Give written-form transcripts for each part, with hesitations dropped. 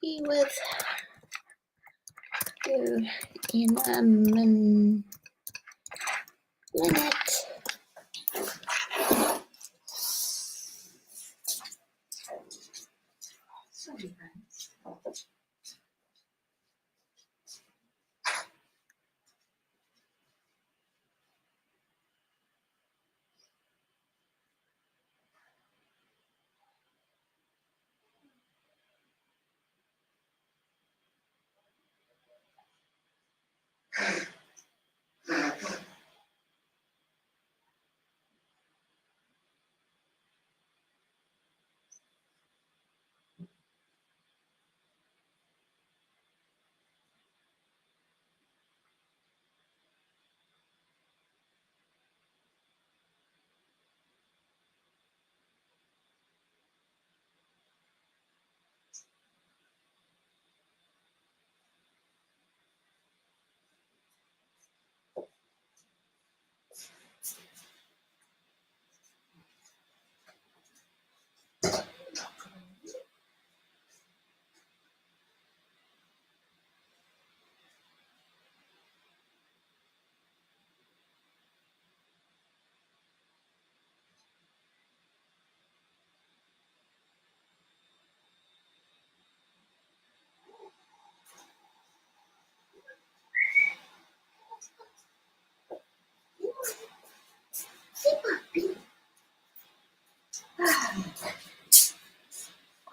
be with you in a minute. Sorry, friends.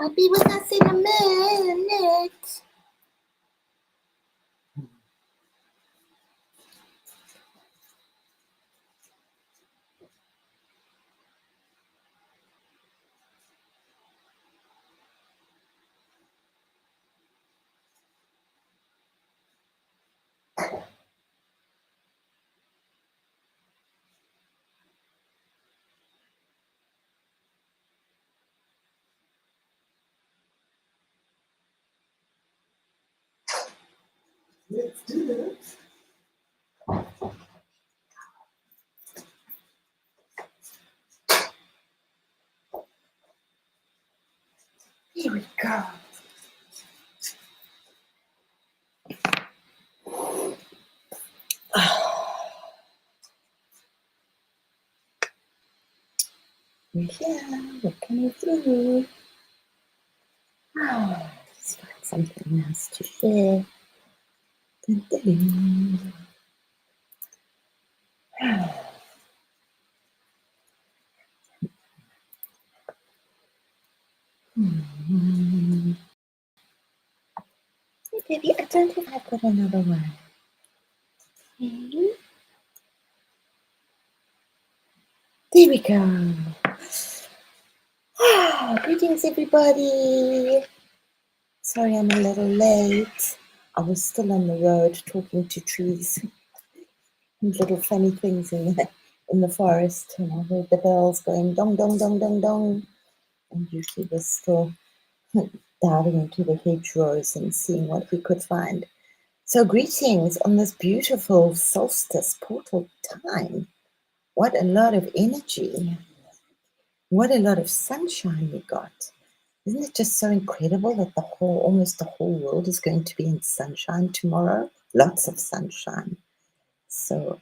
I'll be with us in a minute. Let's do this. Here we go. We're here. We're coming through. Let's find something nice to share. Dun, dun, dun. Hey, baby, I don't think I've got another one. Okay. There we go. Greetings, everybody. Sorry I'm a little late. I was still on the road talking to trees and little funny things in the forest, and I heard the bells going dong, dong, dong, dong, dong. And Yuki was still diving into the hedgerows and seeing what we could find. So greetings on this beautiful solstice portal time. What a lot of energy. What a lot of sunshine we got. Isn't it just so incredible that almost the whole world is going to be in sunshine tomorrow? Lots of sunshine. So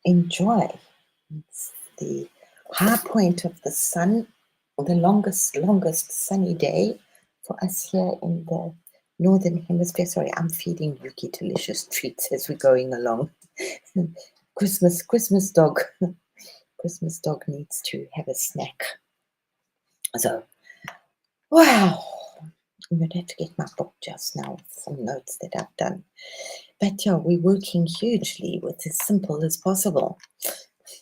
enjoy. It's the high point of the sun, the longest sunny day for us here in the Northern Hemisphere. Sorry, I'm feeding Yuki delicious treats as we're going along. Christmas dog. Christmas dog needs to have a snack. So, wow. I'm going to have to get my book just now with some notes that I've done. But yeah, we're working hugely with as simple as possible.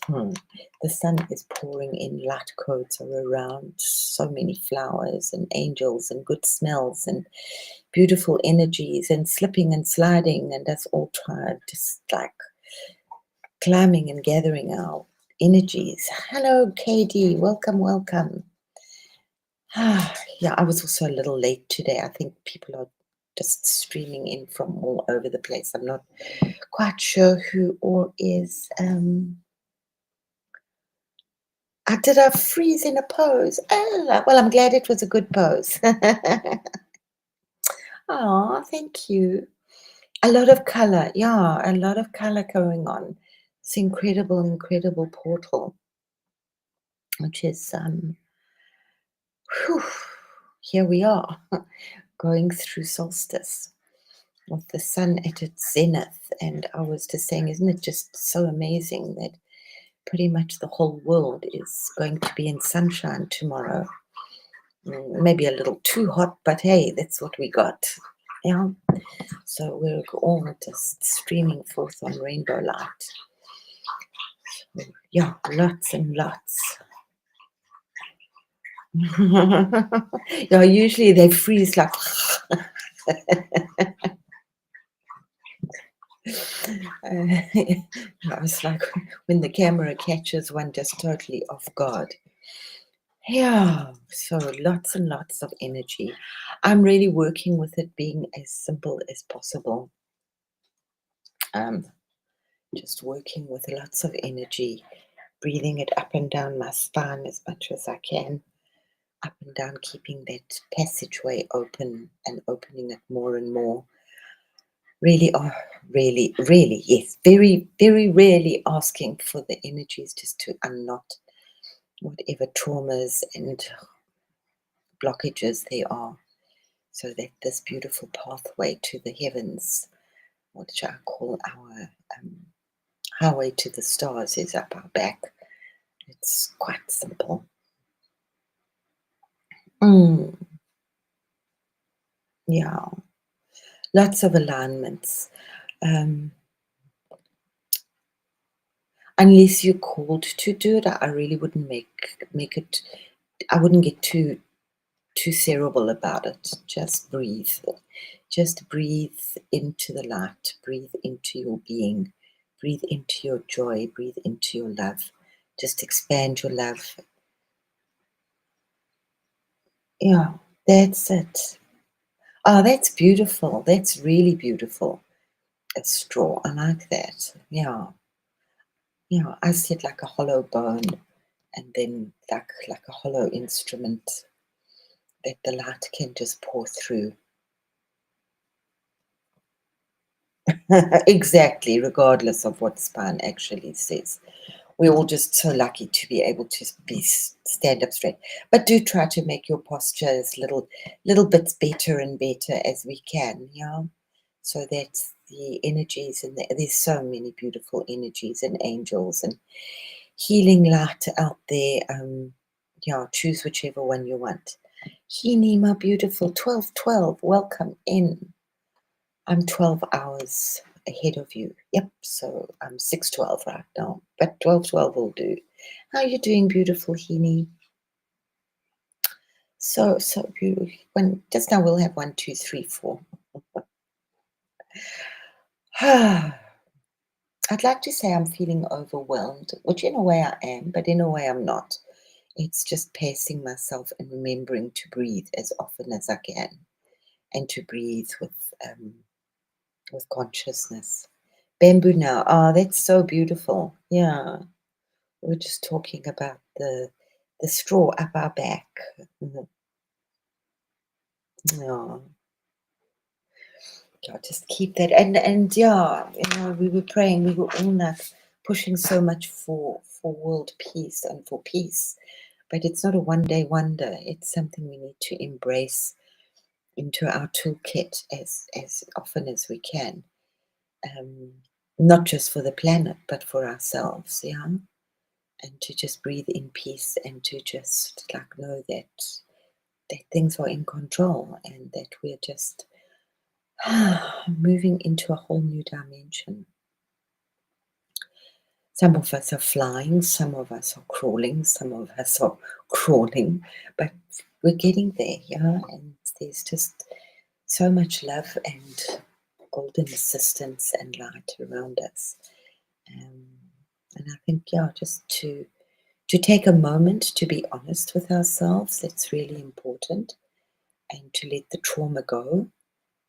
The sun is pouring in, light codes are around, so many flowers and angels and good smells and beautiful energies and slipping and sliding, and us all trying, just like climbing and gathering our energies. Hello, KD. Welcome. Yeah, I was also a little late today. I think people are just streaming in from all over the place. I'm not quite sure who all is Did I freeze in a pose? Well, I'm glad it was a good pose. Oh, thank you. A lot of color, yeah, a lot of color going on. It's incredible, incredible portal, which is whew, here we are going through solstice with the sun at its zenith. And I was just saying, isn't it just so amazing that pretty much the whole world is going to be in sunshine tomorrow? Maybe a little too hot, but hey, that's what we got. Yeah. So we're all just streaming forth on rainbow light. Yeah, lots and lots. Yeah, usually they freeze like. It's like when the camera catches one just totally off guard. Yeah, so lots and lots of energy. I'm really working with it being as simple as possible. Um, just working with lots of energy, breathing it up and down my spine as much as I can, up and down, keeping that passageway open and opening it more and more. Really, really, really, yes, very, very rarely asking for the energies just to unknot whatever traumas and blockages there are, so that this beautiful pathway to the heavens, which I call our highway to the stars, is up our back. It's quite simple. Mm, yeah, lots of alignments. Um, unless you're called to do it, I really wouldn't make it. I wouldn't get too cerebral about it. Just breathe. Just breathe into the light. Breathe into your being. Breathe into your joy. Breathe into your love. Just expand your love. Yeah, that's it. Oh, that's beautiful. That's really beautiful. A straw. I like that. Yeah. Yeah. I see it like a hollow bone, and then like a hollow instrument that the light can just pour through. Exactly, regardless of what spine actually says. We're all just so lucky to be able to stand up straight. But do try to make your postures little bits better and better as we can, yeah. So that the energies and there's so many beautiful energies and angels and healing light out there. Yeah, choose whichever one you want. Hini, my beautiful 1212, welcome in. I'm 12 hours ahead of you. Yep, so I'm 612 right now, but 1212 will do. How are you doing, beautiful Hini? So beautiful. Just now we'll have 1, 2, 3, 4. I'd like to say I'm feeling overwhelmed, which in a way I am, but in a way I'm not. It's just pacing myself and remembering to breathe as often as I can, and to breathe with consciousness. Bamboo now. Oh, that's so beautiful. Yeah. We're just talking about the straw up our back. Mhm. Yeah. Yeah, just keep that. And yeah, we were praying, we were all like pushing so much for world peace and for peace. But it's not a one day wonder. It's something we need to embrace into our toolkit as often as we can. Um, not just for the planet, but for ourselves, yeah. And to just breathe in peace and to just like know that things are in control and that we're just moving into a whole new dimension. Some of us are flying, some of us are crawling, some of us are crawling, but we're getting there, yeah. And there's just so much love and golden assistance and light around us. Um, and I think, yeah, just to take a moment to be honest with ourselves, that's really important, and to let the trauma go,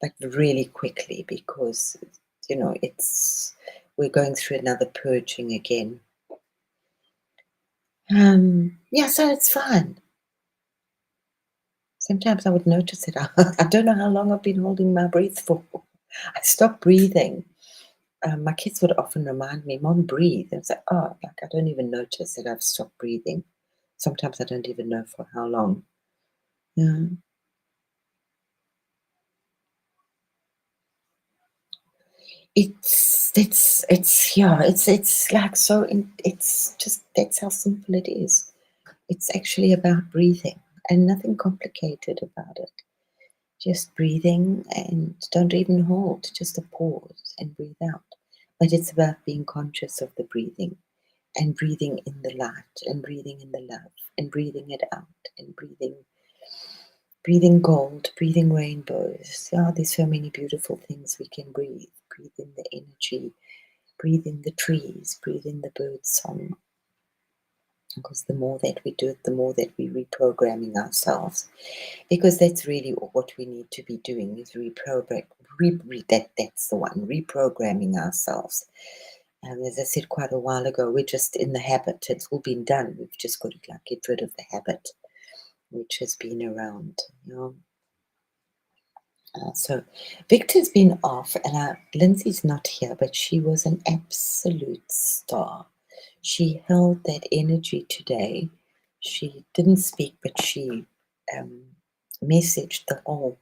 but really quickly, because it's we're going through another purging again. Yeah, so it's fine. Sometimes I would notice it. I don't know how long I've been holding my breath for. I stopped breathing. My kids would often remind me, "Mom, breathe." And I was like, "Oh, like I don't even notice that I've stopped breathing." Sometimes I don't even know for how long. Yeah. It's like so it's just that's how simple it is. It's actually about breathing and nothing complicated about it. Just breathing and don't even hold, just a pause and breathe out. But it's about being conscious of the breathing and breathing in the light and breathing in the love and breathing it out and breathing gold, breathing rainbows. Oh, there's so many beautiful things we can breathe. Breathe in the energy, breathe in the trees, breathe in the bird song. Because the more that we do it, the more that we're reprogramming ourselves. Because that's really what we need to be doing is reprogram. That's the one, reprogramming ourselves. And as I said quite a while ago, we're just in the habit. It's all been done. We've just got to like get rid of the habit which has been around. You know. So Victor's been off, and Lindsay's not here, but she was an absolute star. She held that energy today. She didn't speak, but she um, messaged the whole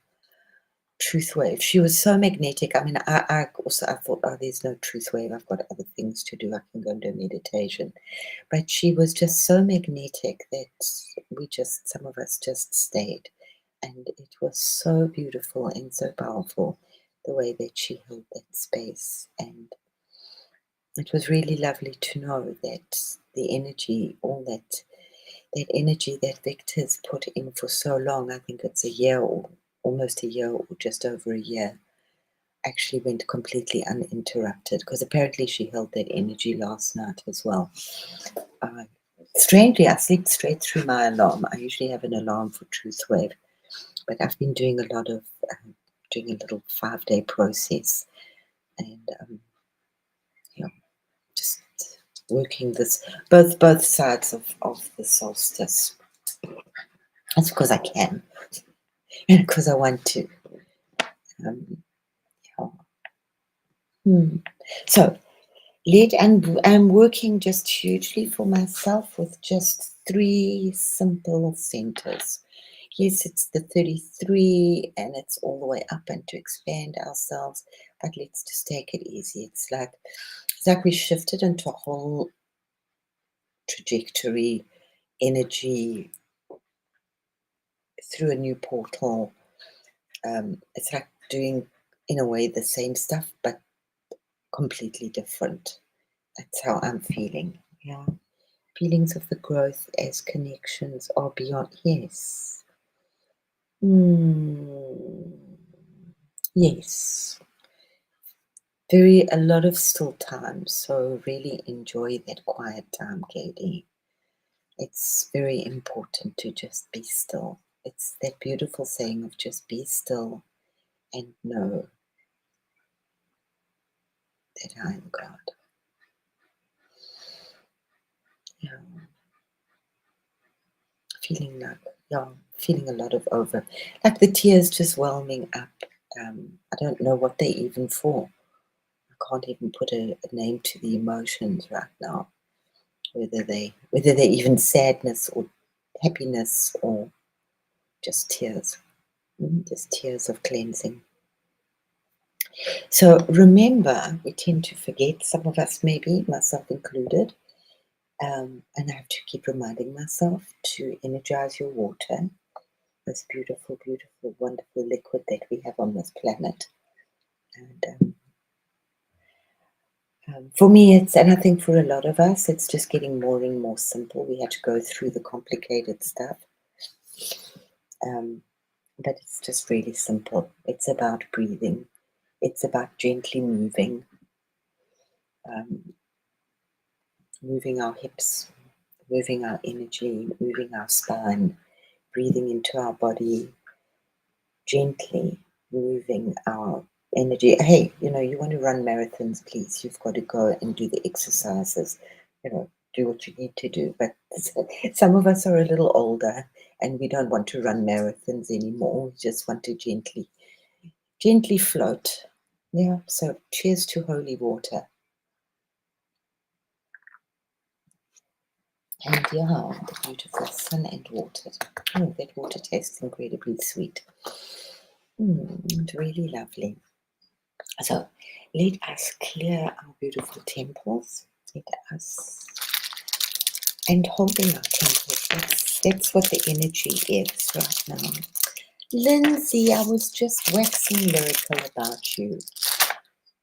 truth wave. She was so magnetic. I mean, I thought, oh, there's no truth wave. I've got other things to do. I can go and do meditation. But she was just so magnetic that some of us just stayed. And it was so beautiful and so powerful the way that she held that space. And it was really lovely to know that the energy, all that energy that Victor's put in for so long, I think it's a year or almost a year or just over a year, actually went completely uninterrupted because apparently she held that energy last night as well. Uh, Strangely, I sleep straight through my alarm. I usually have an alarm for Truth Wave, but I've been doing a lot of doing a little 5-day process and you know, just working this both sides of the solstice. That's because I can and because I want to. Um, yeah. So I'm working just hugely for myself with just 3 simple centers. Yes, it's the 33 and it's all the way up and to expand ourselves, but let's just take it easy. It's like we shifted into a whole trajectory, energy through a new portal. It's like doing, in a way, the same stuff, but completely different. That's how I'm feeling. Yeah. Feelings of the growth as connections are beyond. Yes. Mm, yes. A lot of still time. So really enjoy that quiet time, Katie. It's very important to just be still. It's that beautiful saying of just be still and know that I am God. Yeah. Feeling like, yeah, feeling a lot of like the tears just whelming up. I don't know what they even for. I can't even put a name to the emotions right now. Whether they even sadness or happiness or just tears. Just tears of cleansing. So remember, we tend to forget, some of us maybe, myself included, and I have to keep reminding myself to energize your water, this beautiful, beautiful, wonderful liquid that we have on this planet. And for me, and I think for a lot of us, it's just getting more and more simple. We had to go through the complicated stuff. But it's just really simple. It's about breathing. It's about gently um, moving our hips, moving our energy, moving our spine, breathing into our body, gently moving our energy. Hey, you want to run marathons, please. You've got to go and do the exercises. do what you need to do. But some of us are a little older and we don't want to run marathons anymore. We just want to gently float. Yeah, so cheers to holy water. And yeah, the beautiful sun and water. Oh, that water tastes incredibly sweet. It's really lovely. So let us clear our beautiful temples. Let us, and holding our temples. That's what the energy is right now. Lindsay, I was just waxing lyrical about you.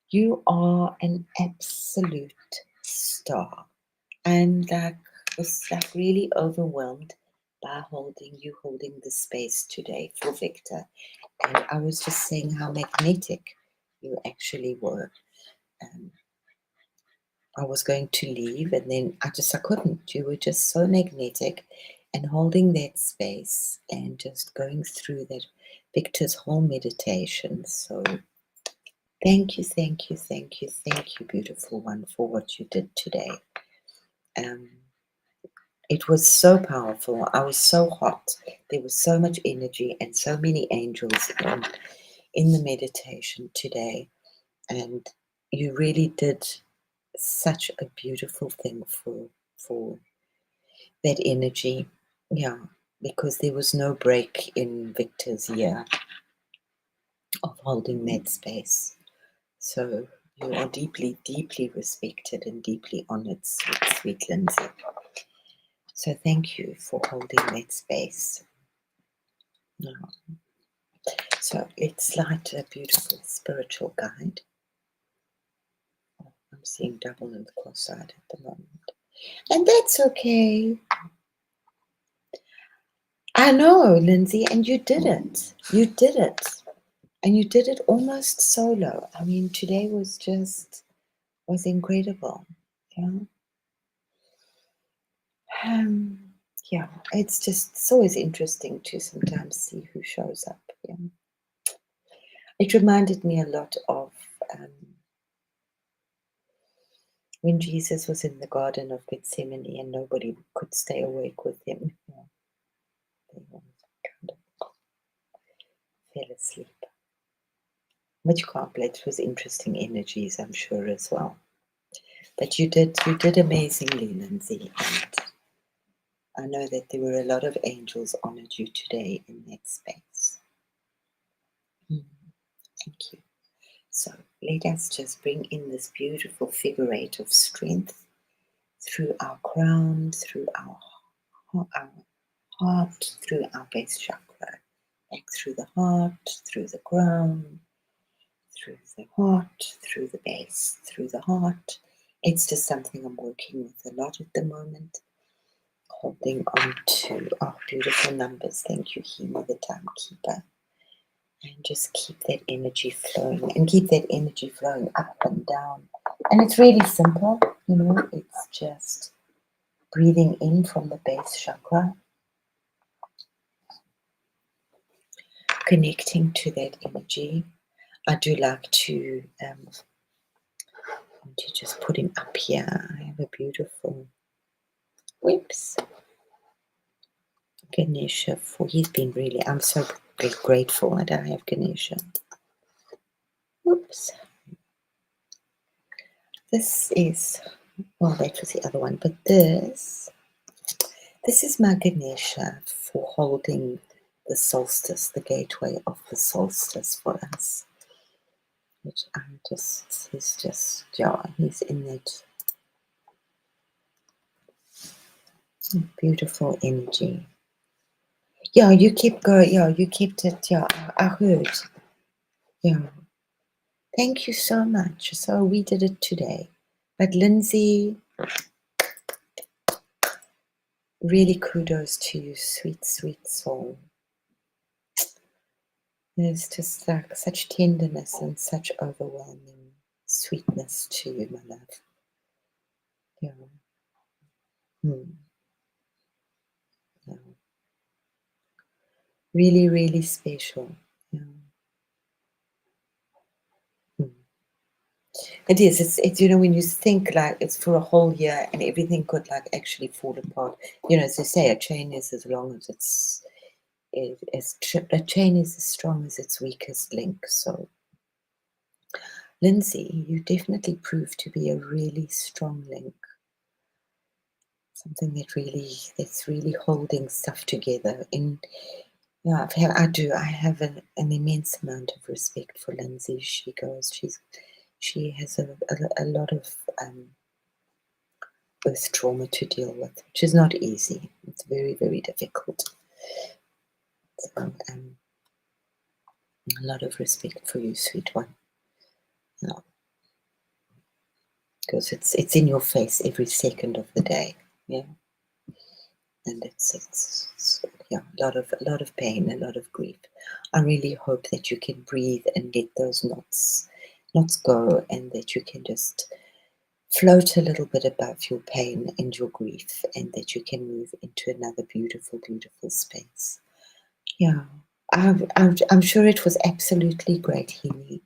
You are an absolute star. And was really overwhelmed by holding the space today for Victor. And I was just saying how magnetic you actually were. I was going to leave and then I couldn't. You were just so magnetic and holding that space and just going through that Victor's whole meditation. So thank you, thank you, thank you, thank you, beautiful one, for what you did today. It was so powerful. I was so hot. There was so much energy and so many angels in the meditation today. And you really did such a beautiful thing for that energy. Yeah, because there was no break in Victor's year of holding that space. So you are deeply, deeply respected and deeply honored, sweet, sweet Lindsay. So thank you for holding that space. Yeah. So let's light a beautiful spiritual guide. Oh, I'm seeing double and cross-eyed at the moment. And that's okay. I know, Lindsay, and you did it. You did it. And you did it almost solo. I mean, today was incredible. Yeah. Yeah, it's always interesting to sometimes see who shows up. Yeah. It reminded me a lot of when Jesus was in the Garden of Gethsemane and nobody could stay awake with him. Yeah, they all kind of fell asleep. But you can't blame it was interesting energies, I'm sure, as well. But you did amazingly, Lindsay, and I know that there were a lot of angels honored you today in that space. Thank you. So let us just bring in this beautiful figure eight of strength through our crown, through our heart, through our base chakra, back through the heart, through the crown, through the heart, through the base, through the heart. It's just something I'm working with a lot at the moment. Holding on to our beautiful numbers. Thank you, Hema, the timekeeper. And just keep that energy flowing and keep that energy flowing up and down. And it's really simple, it's just breathing in from the base chakra, connecting to that energy. I do like to just put him up here. I have a beautiful Ganesha he's been really, I'm so grateful that I have Ganesha. This is, well, that was the other one, but this is my Ganesha for holding the solstice, the gateway of the solstice for us. Which he's in that beautiful energy. Yeah, you keep going. Yeah, you kept it. Yeah, I heard. Yeah. Thank you so much. So we did it today. But Lindsay, really kudos to you, sweet, sweet soul. There's just like such tenderness and such overwhelming sweetness to you, my love. Yeah. Yeah. Really, really special. Yeah. It is. It's when you think like it's for a whole year and everything could like actually fall apart. As they say, a chain is as long as a chain is as strong as its weakest link. So, Lindsay, you definitely proved to be a really strong link. Something that's really holding stuff together. Yeah, I have an immense amount of respect for Lindsay. She has a lot of birth trauma to deal with, which is not easy. It's very, very difficult. So, a lot of respect for you, sweet one. Yeah, because it's in your face every second of the day. Yeah, and it's yeah, a lot of pain, a lot of grief. I really hope that you can breathe and let those knots go, and that you can just float a little bit above your pain and your grief, and that you can move into another beautiful, beautiful space. Yeah, I'm sure it was absolutely great, Healy.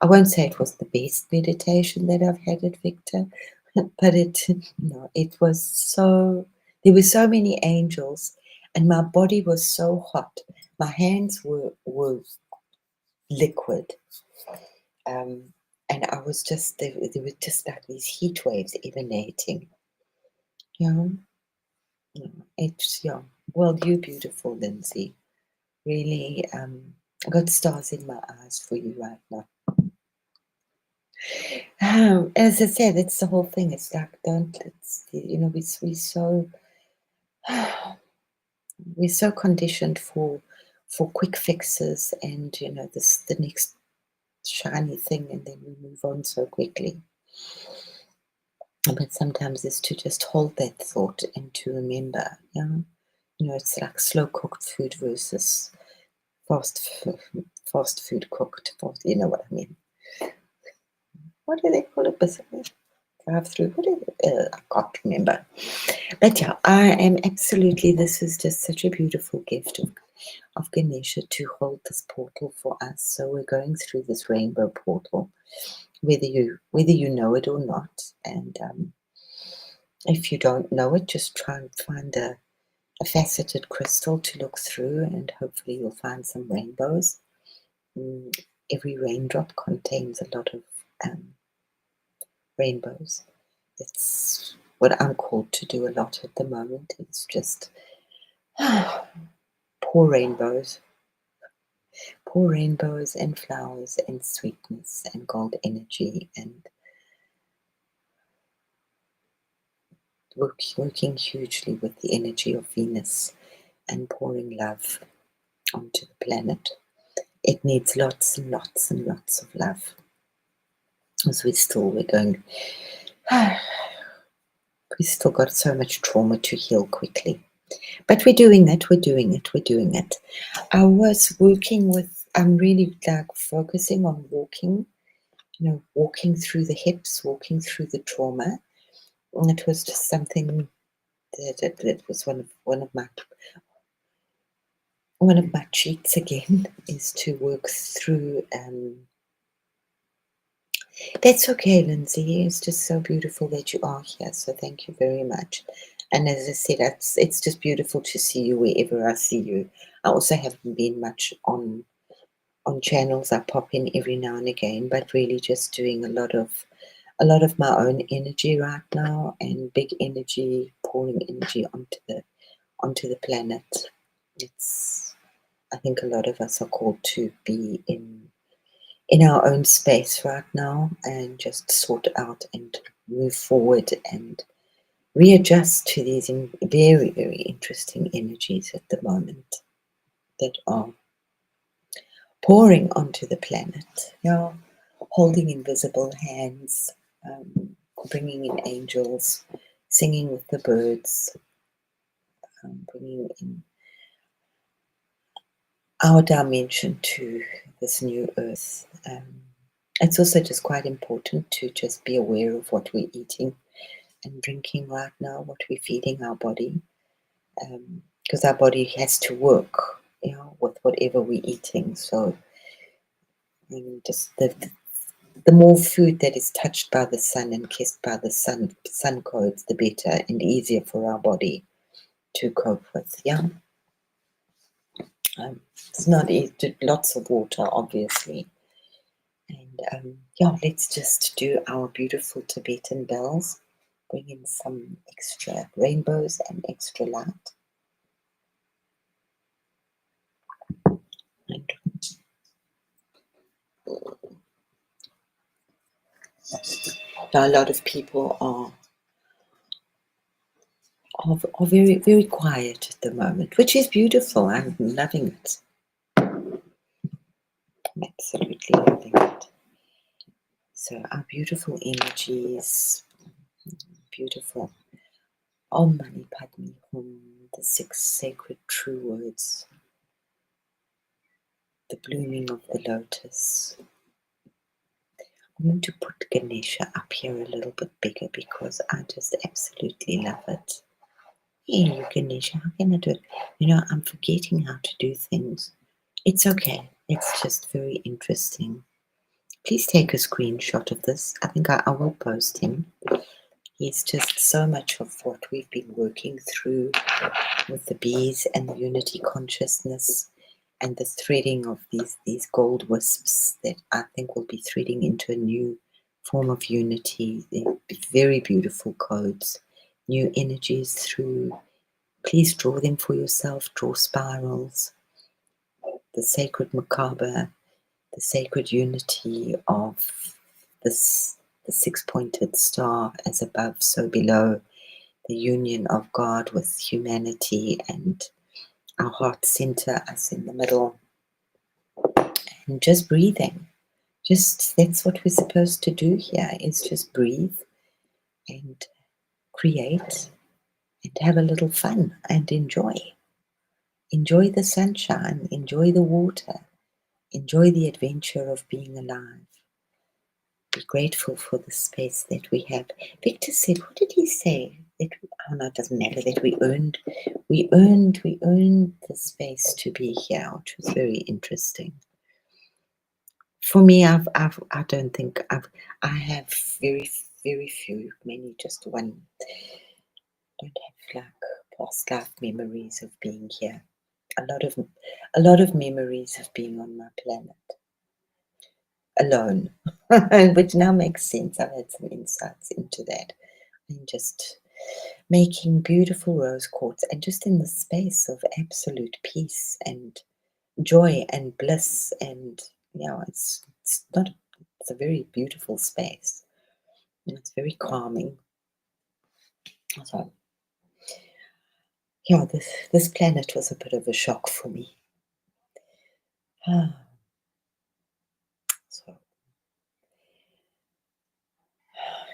I won't say it was the best meditation that I've had at Victor, but it was so. There were so many angels, and my body was so hot. My hands were liquid, and I was just there were just like these heat waves emanating. Yeah, yeah. Well, you beautiful, Lindsay. Really, I got stars in my eyes for you right now. As I said, it's the whole thing. It's like we're so conditioned for quick fixes, and this the next shiny thing, and then we move on so quickly. But sometimes it's to just hold that thought and to remember. It's like slow cooked food versus fast food cooked. You know what I mean? What do they call it? Drive through. What is it? I can't remember. But yeah, I am absolutely. This is just such a beautiful gift of Ganesha to hold this portal for us. So we're going through this rainbow portal, whether you know it or not. And if you don't know it, just try and find a faceted crystal to look through, and hopefully you'll find some rainbows. Every raindrop contains a lot of rainbows. It's what I'm called to do a lot at the moment. It's just pour rainbows, and flowers and sweetness and gold energy, and working hugely with the energy of Venus and pouring love onto the planet. It needs lots and lots and lots of love. As we're going, we still got so much trauma to heal quickly. But we're doing it. I was I'm really like focusing on walking, walking through the hips, walking through the trauma. And it was just something that was one of my cheats again, is to work through. That's okay, Lindsay. It's just so beautiful that you are here. So thank you very much. And as I said, it's just beautiful to see you wherever I see you. I also haven't been much on channels. I pop in every now and again, but really just doing a lot of my own energy right now, and big energy, pouring energy onto the planet. I think a lot of us are called to be in our own space right now, and just sort out and move forward and readjust to these very, very interesting energies at the moment that are pouring onto the planet. Holding invisible hands, bringing in angels, singing with the birds, bringing in our dimension to this new earth. It's also just quite important to just be aware of what we're eating and drinking right now, what we're feeding our body, because our body has to work, with whatever we're eating. So just the more food that is touched by the sun and kissed by the sun codes, the better and easier for our body to cope with. Yeah. It's not easy. Lots of water, obviously. And yeah, let's just do our beautiful Tibetan bells. Bring in some extra rainbows and extra light. And now a lot of people are very, very quiet at the moment, which is beautiful. I'm loving it. I'm absolutely loving it. So our beautiful energies, beautiful. Om Mani Padme Hum, the 6 sacred true words, the blooming of the lotus. I'm going to put Ganesha up here a little bit bigger because I just absolutely love it. Hey, Ganesha, how can I do it? You know, I'm forgetting how to do things. It's okay. It's just very interesting. Please take a screenshot of this. I think I will post him. He's just so much of what we've been working through with the bees and the unity consciousness and the threading of these gold wisps that I think will be threading into a new form of unity. They're very beautiful codes, new energies through. Please draw them for yourself. Draw spirals. The sacred Merkaba, the sacred unity of this, the 6-pointed star as above, so below, the union of God with humanity and our heart center, us in the middle, and just breathing. Just that's what we're supposed to do here, is just breathe and create and have a little fun and enjoy. Enjoy the sunshine, enjoy the water, enjoy the adventure of being alive. Be grateful for the space that we have. Victor said, what did he say? That no, it doesn't matter, that we earned the space to be here, which was very interesting. For me, I don't think I have very few, many, just one. Don't have like past life memories of being here. A lot of memories of being on my planet alone, which now makes sense. I've had some insights into that, and just making beautiful rose quartz, and just in the space of absolute peace and joy and bliss, and it's a very beautiful space, and it's very calming. So yeah, this planet was a bit of a shock for me. So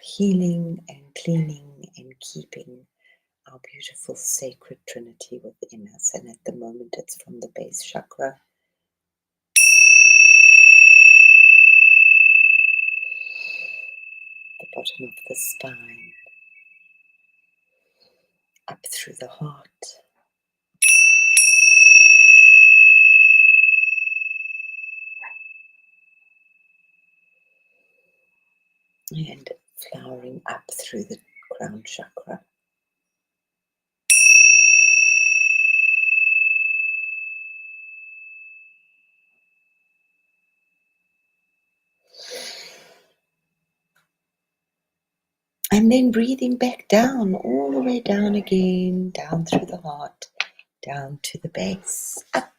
healing and cleaning and keeping our beautiful sacred trinity within us, and at the moment it's from the base chakra, the bottom of the spine, up through the heart, and flowering up through the crown chakra. And then breathing back down, all the way down again, down through the heart, down to the base, up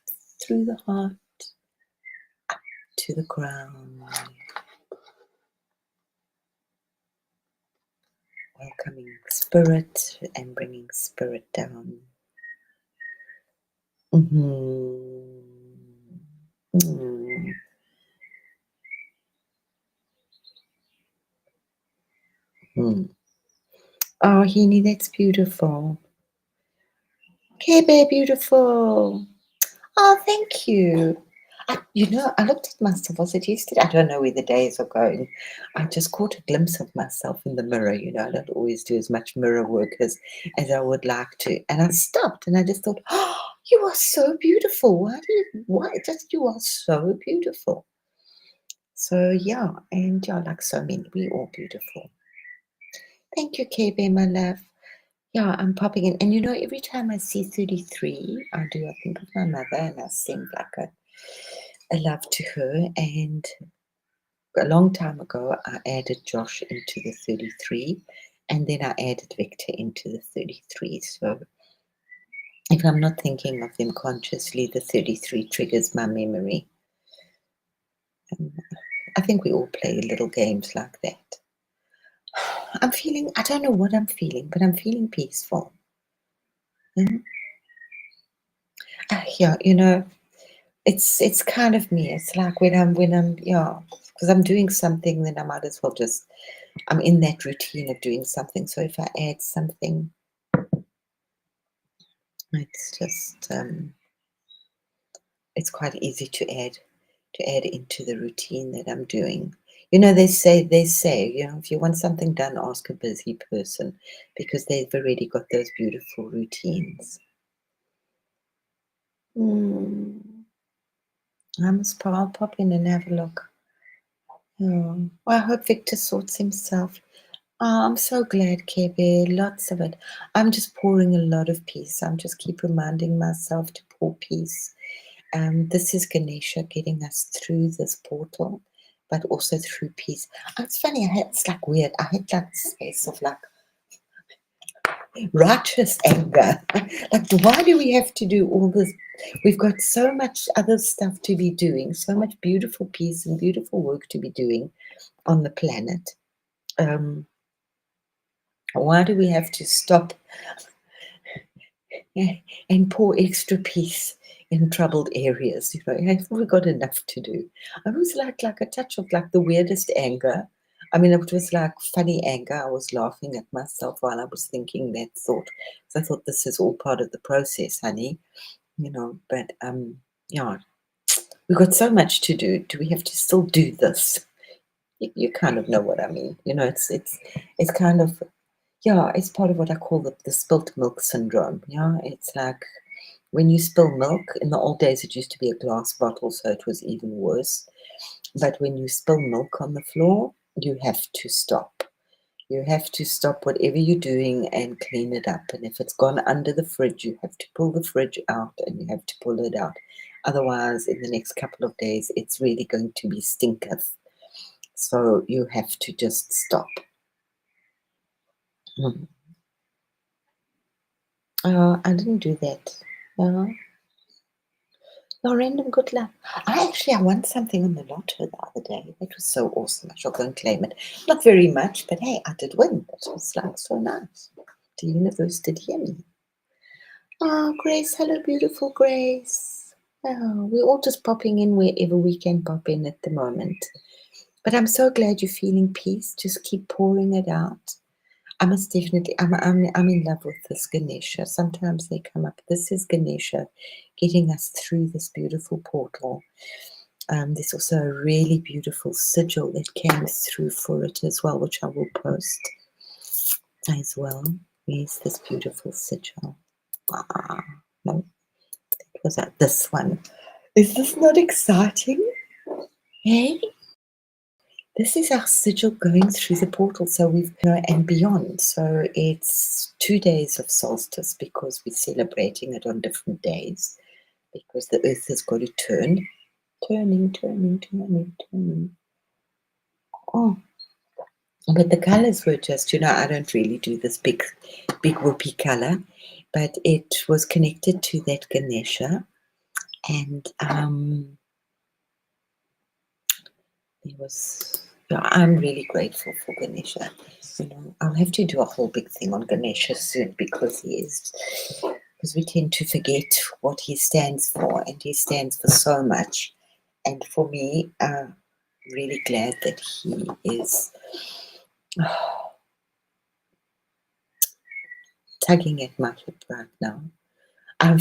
through the heart, up to the crown. Welcoming spirit and bringing spirit down. Oh, Heaney, that's beautiful. Kebe, beautiful. Oh, thank you. I looked at myself, was it yesterday? I don't know where the days are going. I just caught a glimpse of myself in the mirror. I don't always do as much mirror work as I would like to. And I stopped and I just thought, oh, you are so beautiful. You are so beautiful. So yeah, and yeah, like so many, we all beautiful. Thank you, KB, my love. Yeah, I'm popping in. And you know, every time I see 33, I think of my mother and I sing like a love to her. And a long time ago, I added Josh into the 33, and then I added Victor into the 33. So if I'm not thinking of them consciously, the 33 triggers my memory. I think we all play little games like that. I don't know what I'm feeling, but I'm feeling peaceful. Yeah, you know, it's kind of me. It's like yeah, because I'm doing something, then I might as well I'm in that routine of doing something. So if I add something, it's just it's quite easy to add into the routine that I'm doing. You know, they say, you know, if you want something done, ask a busy person, because they've already got those beautiful routines. I'll pop in and have a look. Oh, well, I hope Victor sorts himself. Oh, I'm so glad, KB. Lots of it. I'm just pouring a lot of peace. I'm just keep reminding myself to pour peace. This is Ganesha getting us through this portal, but also through peace. It's funny. It's like weird. I had like this space of like righteous anger. Like, why do we have to do all this? We've got so much other stuff to be doing, so much beautiful peace and beautiful work to be doing on the planet. Why do we have to stop and pour extra peace in troubled areas? You know, have we got enough to do? I was like a touch of like the weirdest anger. I mean, it was like funny anger. I was laughing at myself while I was thinking that thought. So I thought, this is all part of the process, honey. You know, but yeah, we've got so much to do. Do we have to still do this? You kind of know what I mean. You know, it's kind of, yeah, it's part of what I call the spilt milk syndrome. Yeah, it's like when you spill milk, in the old days, it used to be a glass bottle, so it was even worse. But when you spill milk on the floor, you have to stop. You have to stop whatever you're doing and clean it up. And if it's gone under the fridge, you have to pull the fridge out and you have to pull it out. Otherwise, in the next couple of days, it's really going to be stinketh. So you have to just stop. I didn't do that. No. No, random good luck. I won something on the lotto the other day. That was so awesome. I shall go and claim it. Not very much, but hey, I did win. That was like so nice. The universe did hear me. Oh, Grace. Hello, beautiful Grace. Oh, we're all just popping in wherever we can pop in at the moment. But I'm so glad you're feeling peace. Just keep pouring it out. I must definitely, I'm in love with this Ganesha. Sometimes they come up. This is Ganesha getting us through this beautiful portal. There's also a really beautiful sigil that came through for it as well, which I will post as well. Where's this beautiful sigil? No, it was at this one. Is this not exciting? Hey? This is our sigil going through the portal, so we've and beyond. So it's 2 days of solstice because we're celebrating it on different days because the earth has got to turning. Oh, but the colors were just, I don't really do this big whoopee color, but it was connected to that Ganesha, and I'm really grateful for Ganesha. I'll have to do a whole big thing on Ganesha soon because we tend to forget what he stands for, and he stands for so much. And for me, I'm really glad that he is tugging at my hip right now. I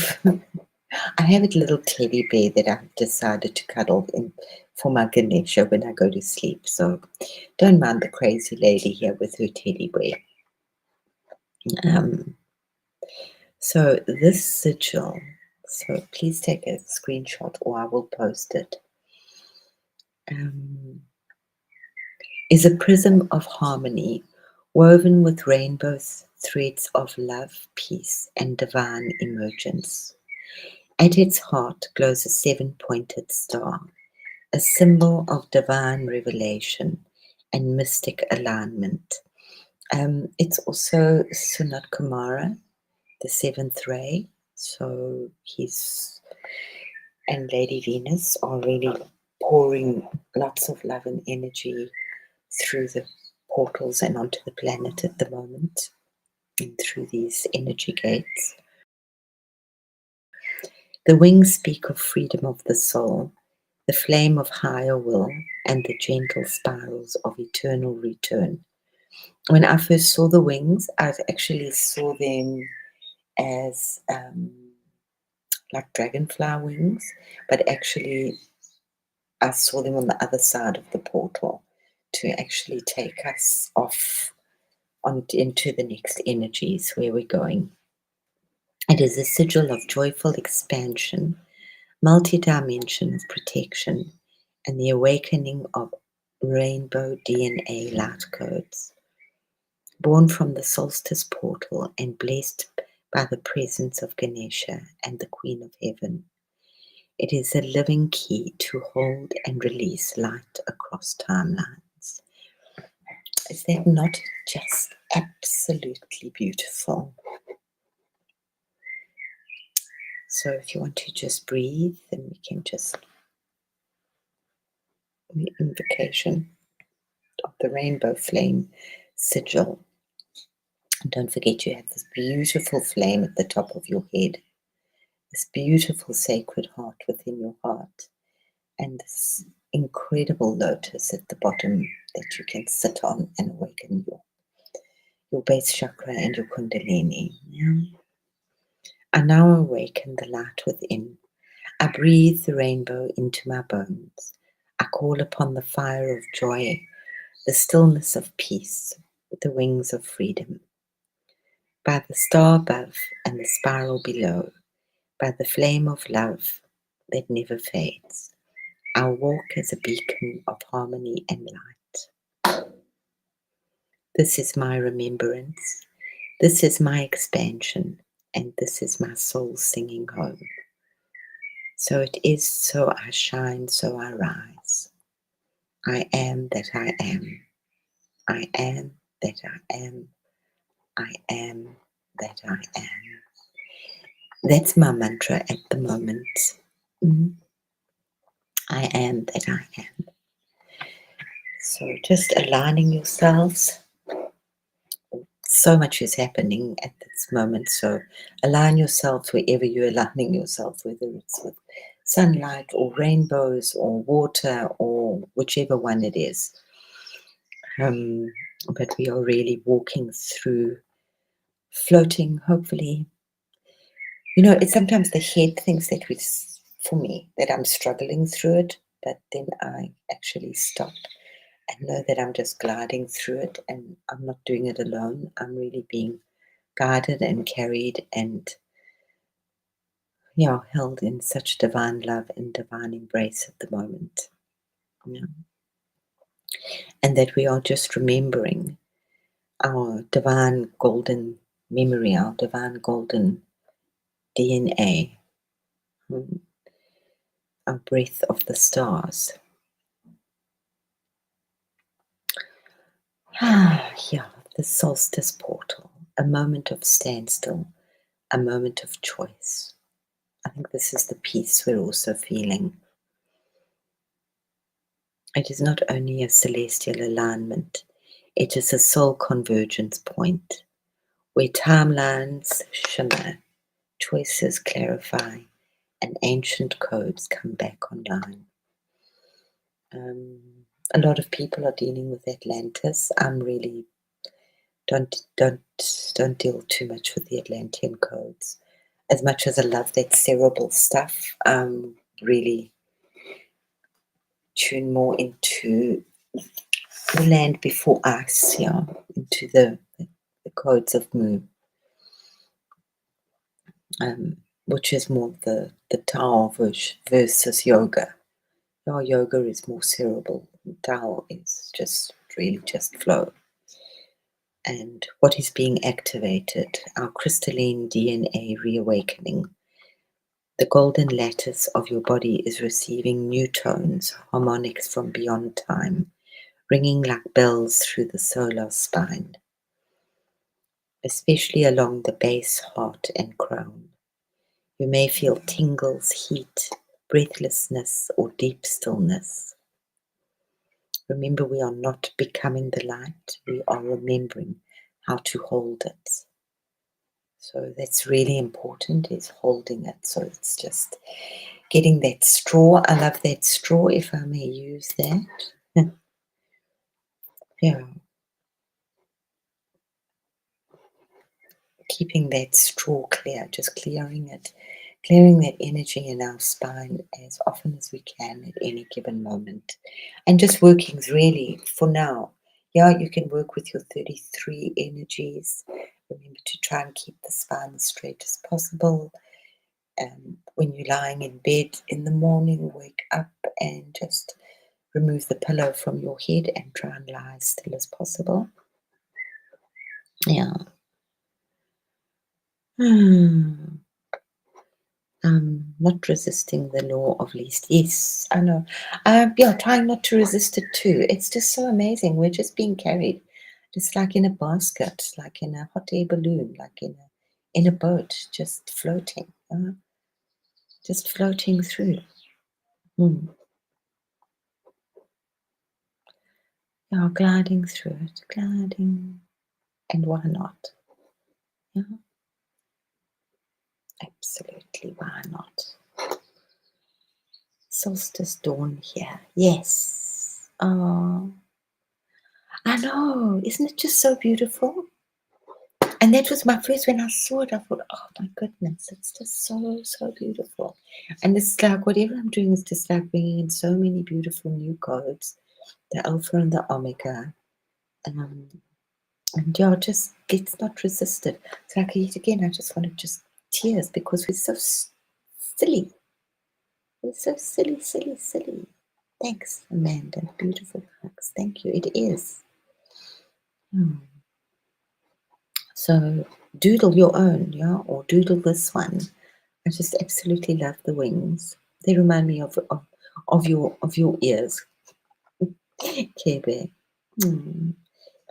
have a little teddy bear that I've decided to cuddle in for my Ganesha when I go to sleep. So don't mind the crazy lady here with her teddy bear. So this sigil, so please take a screenshot or I will post it. is a prism of harmony woven with rainbow threads of love, peace, and divine emergence. At its heart glows a seven-pointed star, a symbol of divine revelation and mystic alignment. It's also Sunat Kumara, the seventh ray. So he's and Lady Venus are really pouring lots of love and energy through the portals and onto the planet at the moment and through these energy gates. The wings speak of freedom of the soul, the flame of higher will, and the gentle spirals of eternal return. When I first saw the wings, I actually saw them as like dragonfly wings, but actually I saw them on the other side of the portal to actually take us off into the next energies where we're going. It is a sigil of joyful expansion, multi-dimension of protection, and the awakening of rainbow DNA light codes. Born from the solstice portal and blessed by the presence of Ganesha and the Queen of Heaven, it is a living key to hold and release light across timelines. Is that not just absolutely beautiful? So if you want to just breathe, then we can just the invocation of the rainbow flame sigil. And don't forget you have this beautiful flame at the top of your head, this beautiful sacred heart within your heart, and this incredible lotus at the bottom that you can sit on and awaken your base chakra and your kundalini. Yeah. I now awaken the light within. I breathe the rainbow into my bones. I call upon the fire of joy, the stillness of peace, the wings of freedom. By the star above and the spiral below, by the flame of love that never fades, I walk as a beacon of harmony and light. This is my remembrance, this is my expansion, and this is my soul singing home. So it is, so I shine, so I rise. I am that I am. I am that I am. I am that I am. That's my mantra at the moment. I am that I am. So just aligning yourselves. So much is happening at this moment. So align yourself wherever you're aligning yourself, whether it's with sunlight or rainbows or water or whichever one it is. But we are really walking through, floating, hopefully. You know, it's sometimes the head thinks that for me, that I'm struggling through it, but then I actually stop and know that I'm just gliding through it and I'm not doing it alone. I'm really being guided and carried and, held in such divine love and divine embrace at the moment. Yeah. And that we are just remembering our divine golden memory, our divine golden DNA, our breath of the stars. Yeah, the solstice portal, a moment of standstill, a moment of choice. I think this is the peace we're also feeling. It is not only a celestial alignment, it is a soul convergence point where timelines shimmer, choices clarify, and ancient codes come back online. A lot of people are dealing with Atlantis. I'm really don't deal too much with the Atlantean codes. As much as I love that cerebral stuff, really tune more into the land before us, into the codes of Mu, which is more the Tao versus yoga. Yoga is more cerebral. Tao is just really just flow. And what is being activated? Our crystalline DNA reawakening. The golden lattice of your body is receiving new tones, harmonics from beyond time, ringing like bells through the solar spine, especially along the base, heart, and crown. You may feel tingles, heat, breathlessness, or deep stillness. Remember, we are not becoming the light, we are remembering how to hold it. So that's really important, is holding it. So it's just getting that straw. I love that straw, if I may use that. Yeah. Keeping that straw clear, just clearing it, clearing that energy in our spine as often as we can at any given moment. And just working really for now. Yeah, you can work with your 33 energies. Remember to try and keep the spine as straight as possible. When you're lying in bed in the morning, wake up and just remove the pillow from your head and try and lie as still as possible. Yeah. Not resisting the law of least. Yes, I know. Yeah, trying not to resist it too. It's just so amazing. We're just being carried, just like in a basket, like in a hot air balloon, like in a boat, just floating, just floating through. Mm. Yeah, gliding through it, gliding, and why not? Yeah, absolutely, why not? Solstice dawn here. Yes. Oh, I know. Isn't it just so beautiful? And that was my first, when I saw it, I thought, oh my goodness, it's just so, so beautiful. And it's like whatever I'm doing is just like bringing in so many beautiful new codes, the alpha and the omega. And yeah, just let's not resist it. It's like yet again, I just want to just tears because we're so silly. We're so silly, silly, silly. Thanks, Amanda. Beautiful hugs. Thank you. It is. So doodle your own, yeah, or doodle this one. I just absolutely love the wings. They remind me of your ears. Care Bear.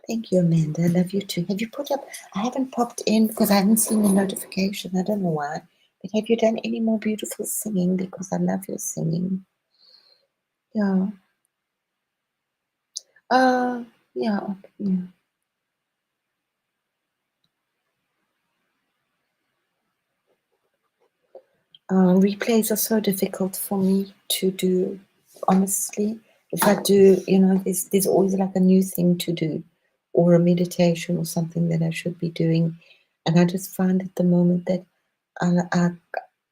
Thank you, Amanda. I love you too. Have you put up? I haven't popped in because I haven't seen the notification. I don't know why. But have you done any more beautiful singing? Because I love your singing. Yeah. Yeah. Yeah. Replays are so difficult for me to do, honestly. If I do, there's always like a new thing to do, or a meditation or something that I should be doing. And I just find at the moment that I,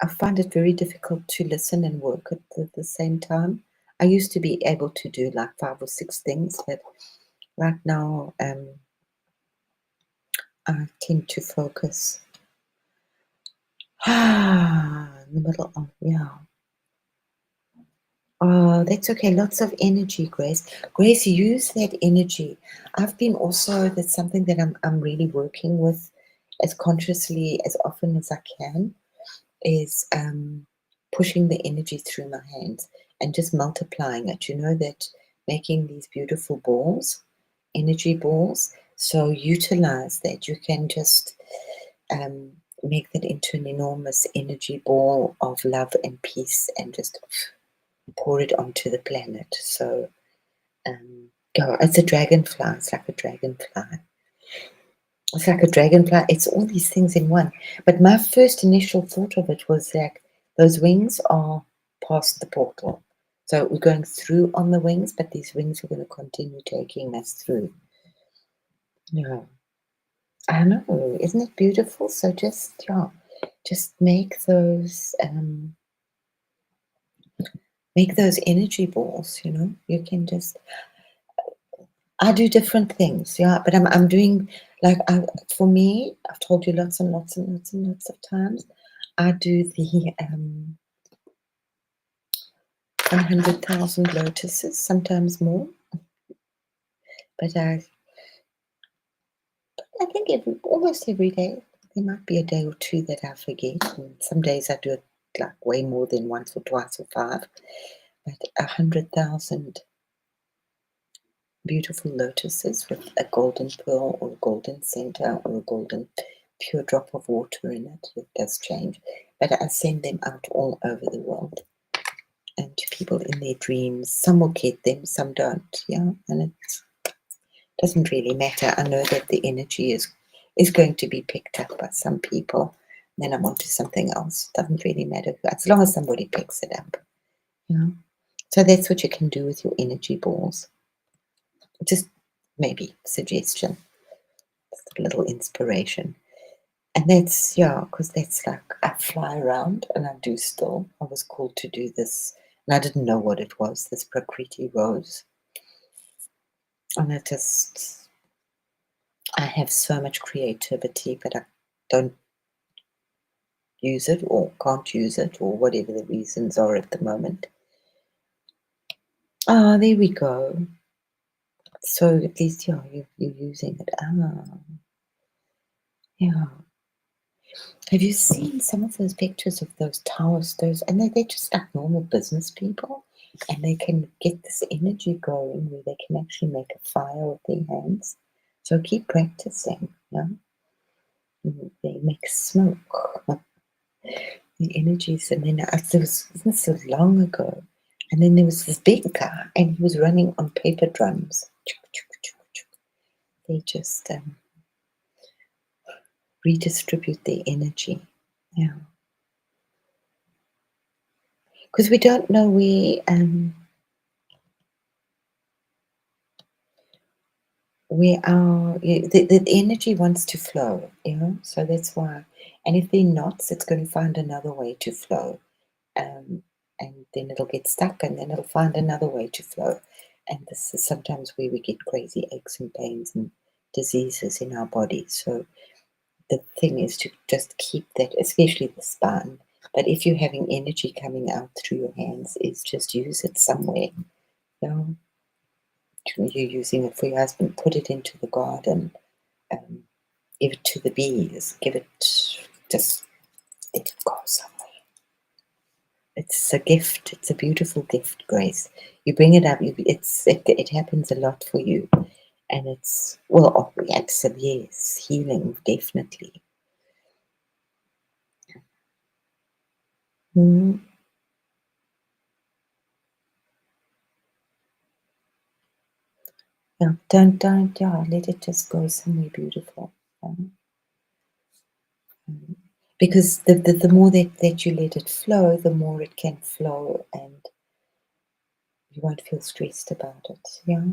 I find it very difficult to listen and work at the same time. I used to be able to do like 5 or 6 things, but right now I tend to focus in the middle of, yeah. Oh, that's okay. Lots of energy, Grace. Grace, use that energy. I've been also, that's something that I'm really working with as consciously as often as I can, is pushing the energy through my hands and just multiplying it. You know, that making these beautiful balls, energy balls. So utilize that. You can just make that into an enormous energy ball of love and peace, and just pour it onto the planet. So, go. It's a dragonfly. It's like a dragonfly. It's like a dragonfly. It's all these things in one. But my first initial thought of it was like those wings are past the portal. So we're going through on the wings, but these wings are going to continue taking us through. Yeah, I know. Isn't it beautiful? So just make those energy balls. You can just. I do different things, yeah, but I'm doing like for me, I've told you lots and lots and lots and lots of times. I do the 100,000 lotuses, sometimes more. But I think almost every day, there might be a day or two that I forget. And some days I do it like way more than once or twice or five. But 100,000 beautiful lotuses with a golden pearl or a golden center or a golden pure drop of water in it. It does change. But I send them out all over the world and to people in their dreams. Some will get them, some don't. Yeah. And it doesn't really matter. I know that the energy is going to be picked up by some people. Then I'm on to something else. Doesn't really matter as long as somebody picks it up. Yeah. So that's what you can do with your energy balls. Just maybe suggestion, just a little inspiration. And that's, yeah, because that's like I fly around and I do still. I was called to do this and I didn't know what it was, this Prakriti rose. And I have so much creativity, but I don't use it or can't use it or whatever the reasons are at the moment. Ah, there we go. So at least, yeah, you're using it. Ah, yeah. Have you seen some of those pictures of those towers? And they're just like normal business people, and they can get this energy going where they can actually make a fire with their hands. So keep practicing. Yeah, they make smoke. The energies, and then there was this so long ago, and then there was this big guy, and he was running on paper drums. They just redistribute their energy. Yeah, because we don't know the energy wants to flow, so that's why. And if they're knots, it's going to find another way to flow, um, and then it'll get stuck, and then it'll find another way to flow. And this is sometimes where we get crazy aches and pains and diseases in our body. So the thing is to just keep that, especially the spine. But if you're having energy coming out through your hands, is just use it somewhere. You know, you're using it for your husband, put it into the garden. Um, Give it to the bees. Give it, just let it go somewhere. It's a gift. It's a beautiful gift, Grace. You bring it up. It happens a lot for you, and it's absolutely yes, healing definitely. Mm, yeah, don't, yeah, let it just go somewhere beautiful. Mm. Because the more that you let it flow, the more it can flow, and you won't feel stressed about it. Yeah.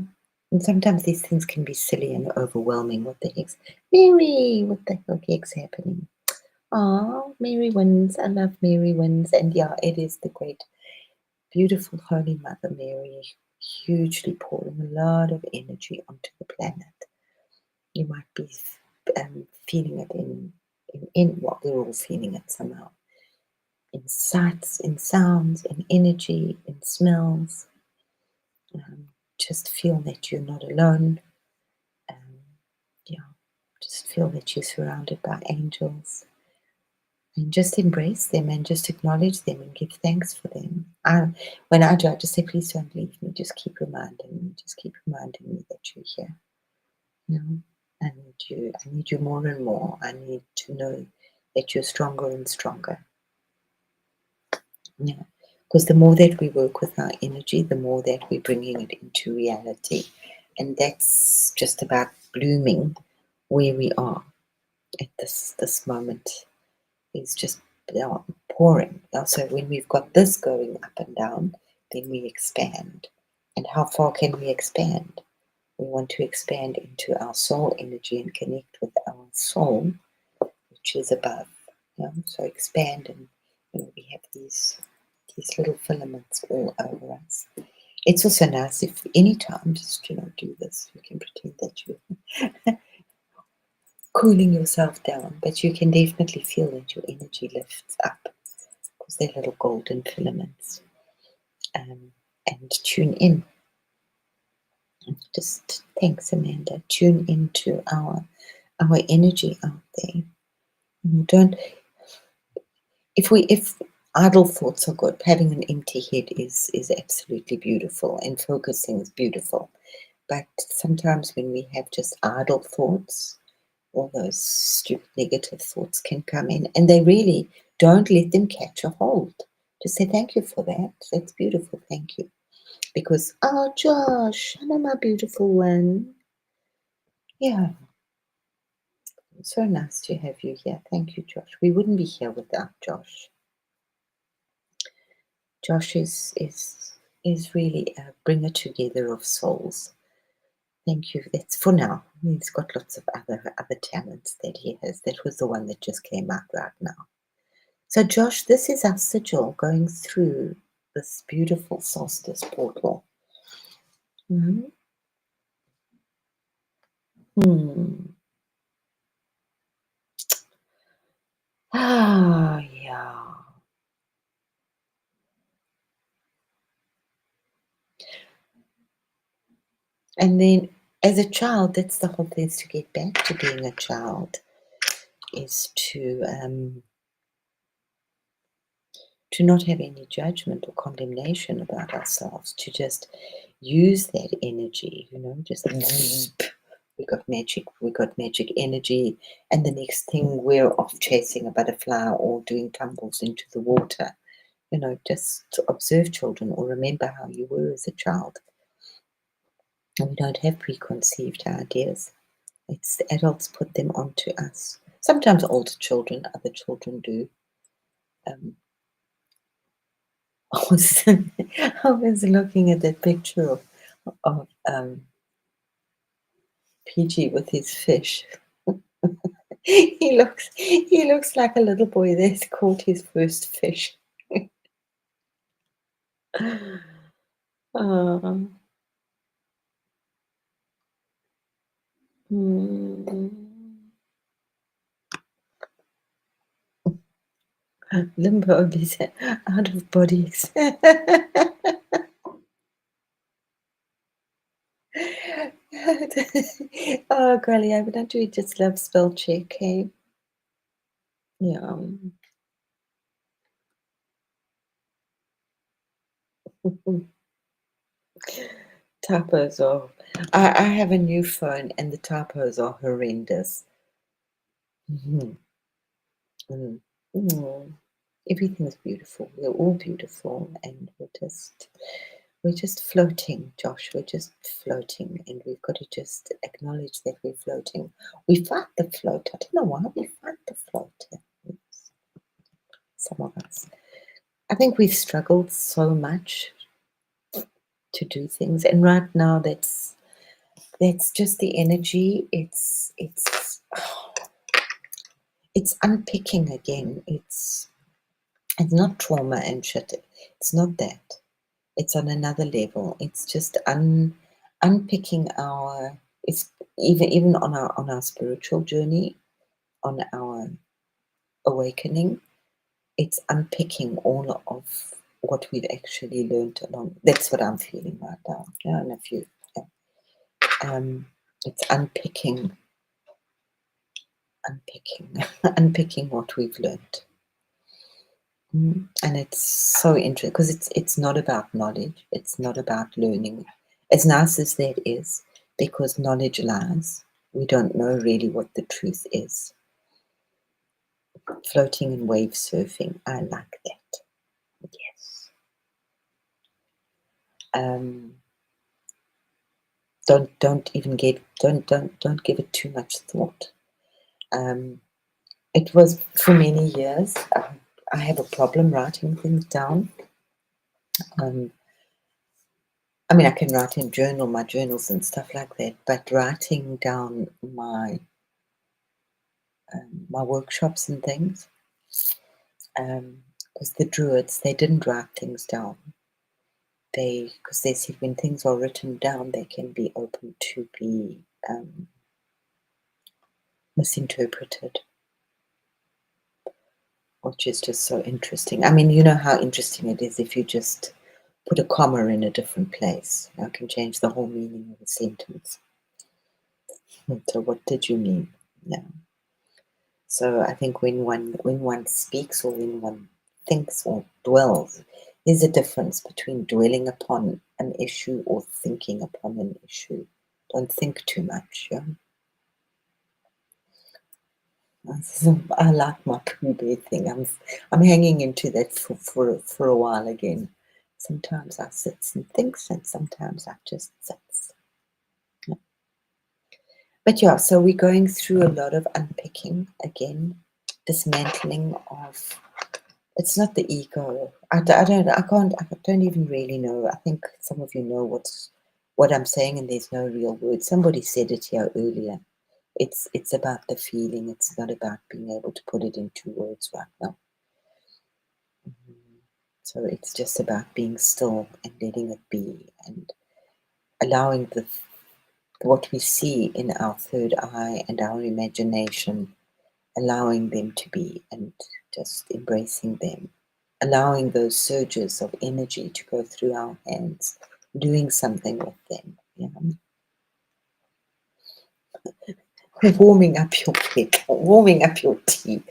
And sometimes these things can be silly and overwhelming. What the heck's Mary? What the heck's happening? Oh, Mary wins. I love Mary wins. And yeah, it is the great, beautiful Holy Mother Mary, hugely pouring a lot of energy onto the planet. You might be feeling it in what we're all feeling it somehow. In sights, in sounds, in energy, in smells. Just feel that you're not alone. Um, yeah, just feel that you're surrounded by angels, and just embrace them and just acknowledge them and give thanks for them. When I do, I just say, please don't leave me. Just keep reminding me. Just keep reminding me that you're here. You know, I need you. I need you more and more. I need to know that you're stronger and stronger. Yeah, because the more that we work with our energy, the more that we're bringing it into reality, and that's just about blooming where we are at this moment. Is just pouring. Also, when we've got this going up and down, then we expand. And how far can we expand? We want to expand into our soul energy and connect with our soul, which is above. So expand, and we have these little filaments all over us. It's also nice if anytime just do this. You can pretend that you're cooling yourself down, but you can definitely feel that your energy lifts up because they're little golden filaments. And tune in. Just thanks, Amanda. Tune into our energy out there. Don't if idle thoughts are good, having an empty head is absolutely beautiful, and focusing is beautiful. But sometimes when we have just idle thoughts, all those stupid negative thoughts can come in, and they really don't let them catch a hold. Just say thank you for that. That's beautiful. Thank you. Because oh, Josh, hello, my beautiful one. Yeah, so nice to have you here. Thank you, Josh. We wouldn't be here without Josh. Josh is really a bringer together of souls. Thank you. That's for now. He's got lots of other talents that he has. That was the one that just came out right now. So, Josh, this is our sigil going through this beautiful solstice portal. Mhm. Hmm. Ah, yeah. And then, as a child, that's the whole thing, is to get back to being a child, is to not have any judgment or condemnation about ourselves, to just use that energy, just we got magic energy, and the next thing we're off chasing a butterfly or doing tumbles into the water. Just to observe children or remember how you were as a child. And we don't have preconceived ideas. It's the adults put them onto us. Sometimes older children, other children do. Um, I was, I was looking at that picture of PG with his fish. He looks like a little boy that's caught his first fish. Oh, mm. Limbo is out of body. Oh, golly, I don't we just love spell check, hey? Yeah. Typos are. I have a new phone, and the typos are horrendous. Mhm. Mm. Mm. Everything's beautiful. We're all beautiful, and we're just floating, Josh. We're just floating, and we've got to just acknowledge that we're floating. We fight the float. I don't know why we fight the float. Some of us. I think we've struggled so much to do things, and right now that's just the energy. It's unpicking again. It's not trauma and shit. It's not that. It's on another level. It's just unpicking our. It's even on our spiritual journey, on our awakening. It's unpicking all of what we've actually learned along. That's what I'm feeling right now. I don't know if you. Yeah. It's unpicking, unpicking what we've learned. And it's so interesting because it's not about knowledge. It's not about learning. As nice as that is, because knowledge lies. We don't know really what the truth is. Floating and wave surfing, I like that. Yes. Don't even don't give it too much thought. It was for many years. I have a problem writing things down. Um, I mean, I can write in my journals and stuff like that, but writing down my workshops and things, because the Druids, they didn't write things down. Because they said when things are written down, they can be open to be misinterpreted, which is just so interesting. I mean, you know how interesting it is if you just put a comma in a different place. I can change the whole meaning of a sentence. So what did you mean? Yeah. So I think when one speaks or when one thinks or dwells, there's a difference between dwelling upon an issue or thinking upon an issue. Don't think too much. Yeah. I like my Pooh Bear thing. I'm hanging into that for a while again. Sometimes I sit and think, and sometimes I just sit. But yeah, so we're going through a lot of unpicking again, dismantling of. It's not the ego. I don't even really know. I think some of you know what I'm saying, and there's no real word. Somebody said it here earlier. It's about the feeling. It's not about being able to put it into words right now. So it's just about being still and letting it be and allowing what we see in our third eye and our imagination, allowing them to be and just embracing them, allowing those surges of energy to go through our hands, doing something with them. Warming up your kettle, warming up your tea.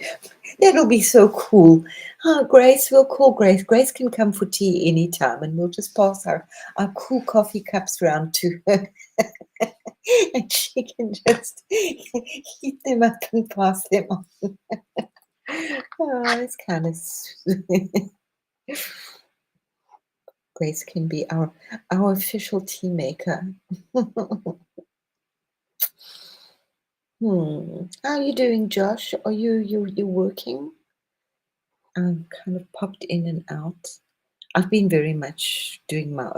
That'll be so cool. Oh, Grace, we'll call Grace. Grace can come for tea anytime and we'll just pass our cool coffee cups round to her. And she can just heat them up and pass them on. Oh, it's kind of sweet. Grace can be our official tea maker. How are you doing, Josh? Are you working? I'm kind of popped in and out. I've been very much doing my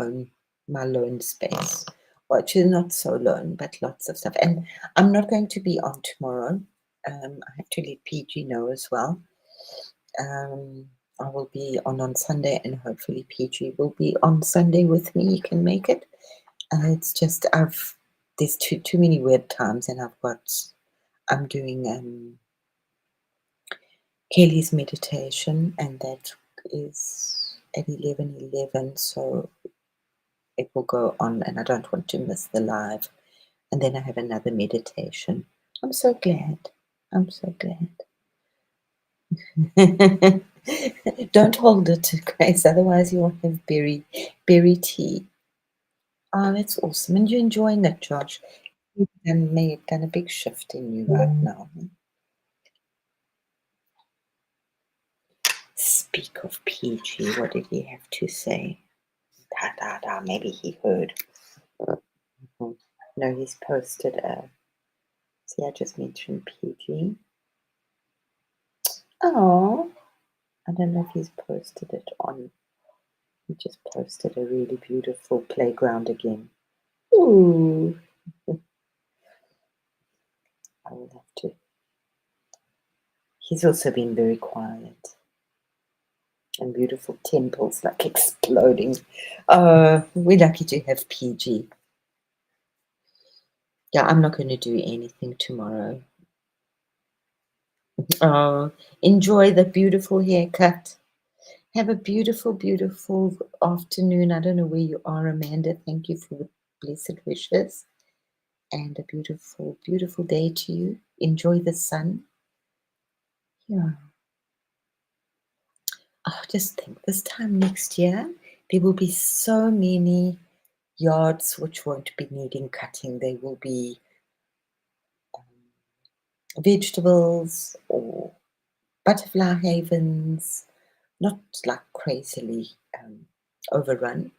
lone space, which is not so lone, but lots of stuff. And I'm not going to be on tomorrow. I have to let PG know as well. I will be on Sunday, and hopefully PG will be on Sunday with me. He can make it. It's just there's too many weird times, and I'm doing Kelly's meditation, and that is at 11:11. So it will go on, and I don't want to miss the live. And then I have another meditation. I'm so glad. I'm so glad. Don't hold it, Grace, otherwise you won't have berry tea. Oh, that's awesome. And you're enjoying it, Josh. You've done a big shift in you right now. Speak of PG, what did he have to say? Maybe he heard. No, he's posted see, I just mentioned PG. Oh, I don't know if he's posted it on. He just posted a really beautiful playground again. Ooh. I will have to. He's also been very quiet. And beautiful temples like exploding. We're lucky to have PG. Yeah, I'm not going to do anything tomorrow. Enjoy the beautiful haircut. Have a beautiful, beautiful afternoon. I don't know where you are, Amanda. Thank you for the blessed wishes. And a beautiful, beautiful day to you. Enjoy the sun. Yeah. Oh, just think this time next year, there will be so many yards which won't be needing cutting. They will be vegetables or butterfly havens, not like crazily overrun,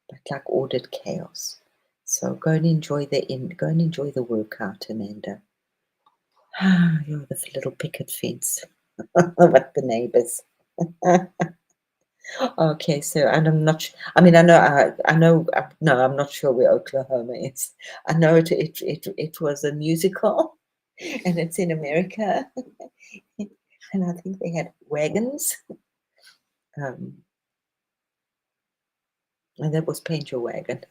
but like ordered chaos. So go and enjoy the workout, Amanda. You're the little picket fence. What the neighbors. Okay, so and I'm not. I mean, I know. No, I'm not sure where Oklahoma is. I know it was a musical, and it's in America, and I think they had wagons. Um, and that was Paint Your Wagon.